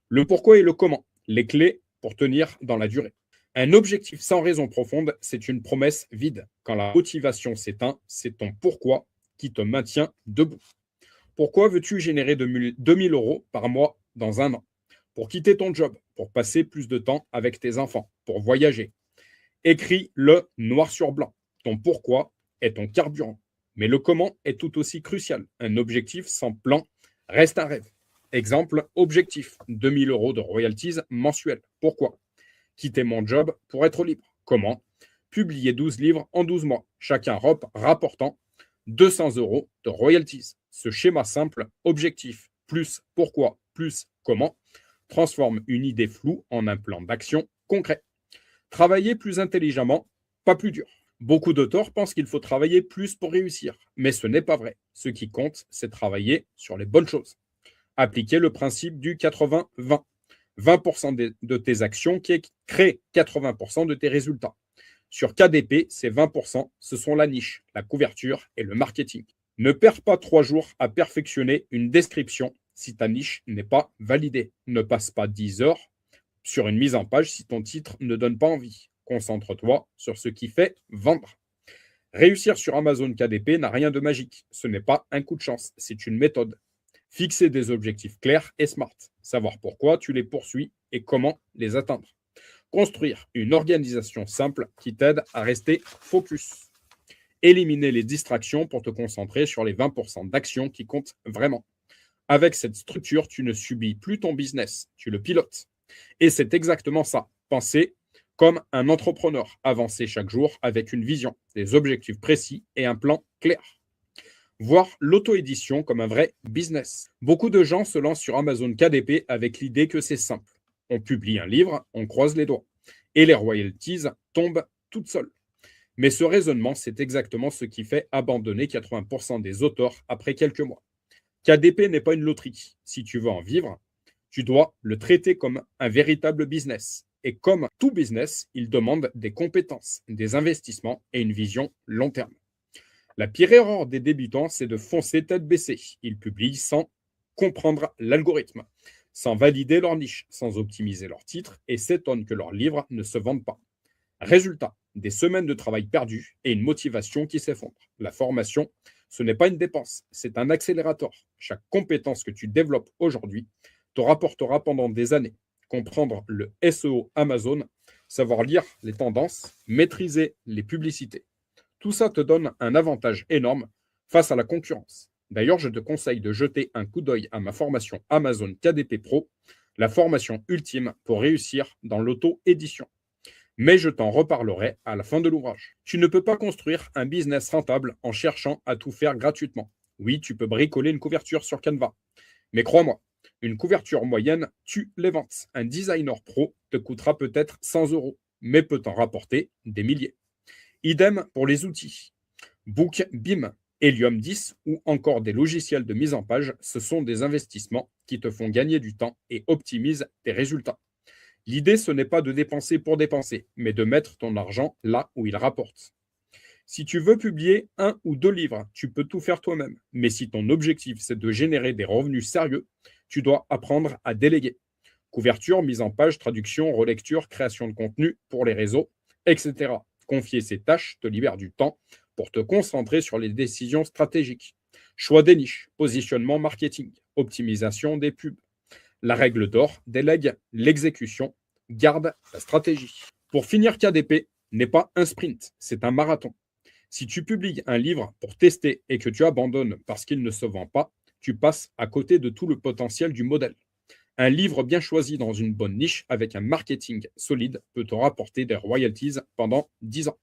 Le pourquoi et le comment, les clés pour tenir dans la durée. Un objectif sans raison profonde, c'est une promesse vide. Quand la motivation s'éteint, c'est ton pourquoi qui te maintient debout. Pourquoi veux-tu générer 2000 euros par mois dans 1 an? Pour quitter ton job, pour passer plus de temps avec tes enfants, pour voyager. Écris-le noir sur blanc. Ton pourquoi est ton carburant. Mais le comment est tout aussi crucial. Un objectif sans plan reste un rêve. Exemple, objectif, 2000 euros de royalties mensuelles. Pourquoi? Quitter mon job pour être libre. Comment? Publier 12 livres en 12 mois, chacun rapportant 200 euros de royalties. Ce schéma simple, objectif plus pourquoi plus comment, transforme une idée floue en un plan d'action concret. Travailler plus intelligemment, pas plus dur. Beaucoup d'auteurs pensent qu'il faut travailler plus pour réussir, mais ce n'est pas vrai. Ce qui compte, c'est travailler sur les bonnes choses. Appliquer le principe du 80-20. 20% de tes actions qui créent 80% de tes résultats. Sur KDP, ces 20%, ce sont la niche, la couverture et le marketing. Ne perds pas 3 jours à perfectionner une description si ta niche n'est pas validée. Ne passe pas 10 heures sur une mise en page si ton titre ne donne pas envie. Concentre-toi sur ce qui fait vendre. Réussir sur Amazon KDP n'a rien de magique. Ce n'est pas un coup de chance, c'est une méthode. Fixer des objectifs clairs et smart. Savoir pourquoi tu les poursuis et comment les atteindre. Construire une organisation simple qui t'aide à rester focus. Éliminer les distractions pour te concentrer sur les 20% d'actions qui comptent vraiment. Avec cette structure, tu ne subis plus ton business, tu le pilotes. Et c'est exactement ça. Penser comme un entrepreneur. Avancer chaque jour avec une vision, des objectifs précis et un plan clair. Voir l'auto-édition comme un vrai business. Beaucoup de gens se lancent sur Amazon KDP avec l'idée que c'est simple. On publie un livre, on croise les doigts. Et les royalties tombent toutes seules. Mais ce raisonnement, c'est exactement ce qui fait abandonner 80% des auteurs après quelques mois. KDP n'est pas une loterie. Si tu veux en vivre, tu dois le traiter comme un véritable business. Et comme tout business, il demande des compétences, des investissements et une vision long terme. La pire erreur des débutants, c'est de foncer tête baissée. Ils publient sans comprendre l'algorithme, sans valider leur niche, sans optimiser leur titre et s'étonnent que leurs livres ne se vendent pas. Résultat, des semaines de travail perdues et une motivation qui s'effondre. La formation, ce n'est pas une dépense, c'est un accélérateur. Chaque compétence que tu développes aujourd'hui te rapportera pendant des années. Comprendre le SEO Amazon, savoir lire les tendances, maîtriser les publicités. Tout ça te donne un avantage énorme face à la concurrence. D'ailleurs, je te conseille de jeter un coup d'œil à ma formation Amazon KDP Pro, la formation ultime pour réussir dans l'auto-édition. Mais je t'en reparlerai à la fin de l'ouvrage. Tu ne peux pas construire un business rentable en cherchant à tout faire gratuitement. Oui, tu peux bricoler une couverture sur Canva. Mais crois-moi, une couverture moyenne tue les ventes. Un designer pro te coûtera peut-être 100 euros, mais peut t'en rapporter des milliers. Idem pour les outils. BookBeam, Helium 10 ou encore des logiciels de mise en page, ce sont des investissements qui te font gagner du temps et optimisent tes résultats. L'idée, ce n'est pas de dépenser pour dépenser, mais de mettre ton argent là où il rapporte. Si tu veux publier 1 ou 2 livres, tu peux tout faire toi-même. Mais si ton objectif, c'est de générer des revenus sérieux, tu dois apprendre à déléguer. Couverture, mise en page, traduction, relecture, création de contenu pour les réseaux, etc. Confier ces tâches te libère du temps pour te concentrer sur les décisions stratégiques. Choix des niches, positionnement marketing, optimisation des pubs. La règle d'or, délègue l'exécution, garde la stratégie. Pour finir, KDP n'est pas un sprint, c'est un marathon. Si tu publies un livre pour tester et que tu abandonnes parce qu'il ne se vend pas, tu passes à côté de tout le potentiel du modèle. Un livre bien choisi dans une bonne niche avec un marketing solide peut te rapporter des royalties pendant 10 ans.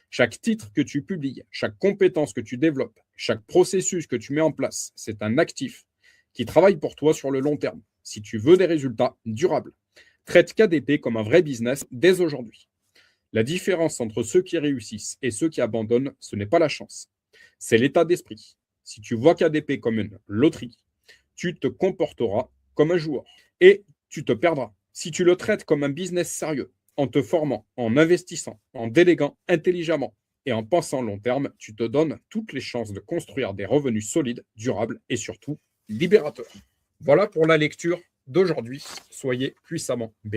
Chaque titre que tu publies, chaque compétence que tu développes, chaque processus que tu mets en place, c'est un actif qui travaille pour toi sur le long terme. Si tu veux des résultats durables, traite KDP comme un vrai business dès aujourd'hui. La différence entre ceux qui réussissent et ceux qui abandonnent, ce n'est pas la chance, c'est l'état d'esprit. Si tu vois KDP comme une loterie, tu te comporteras comme un joueur et tu te perdras. Si tu le traites comme un business sérieux, en te formant, en investissant, en déléguant intelligemment et en pensant long terme, tu te donnes toutes les chances de construire des revenus solides, durables et surtout libérateurs. Voilà pour la lecture d'aujourd'hui. Soyez puissamment bénis.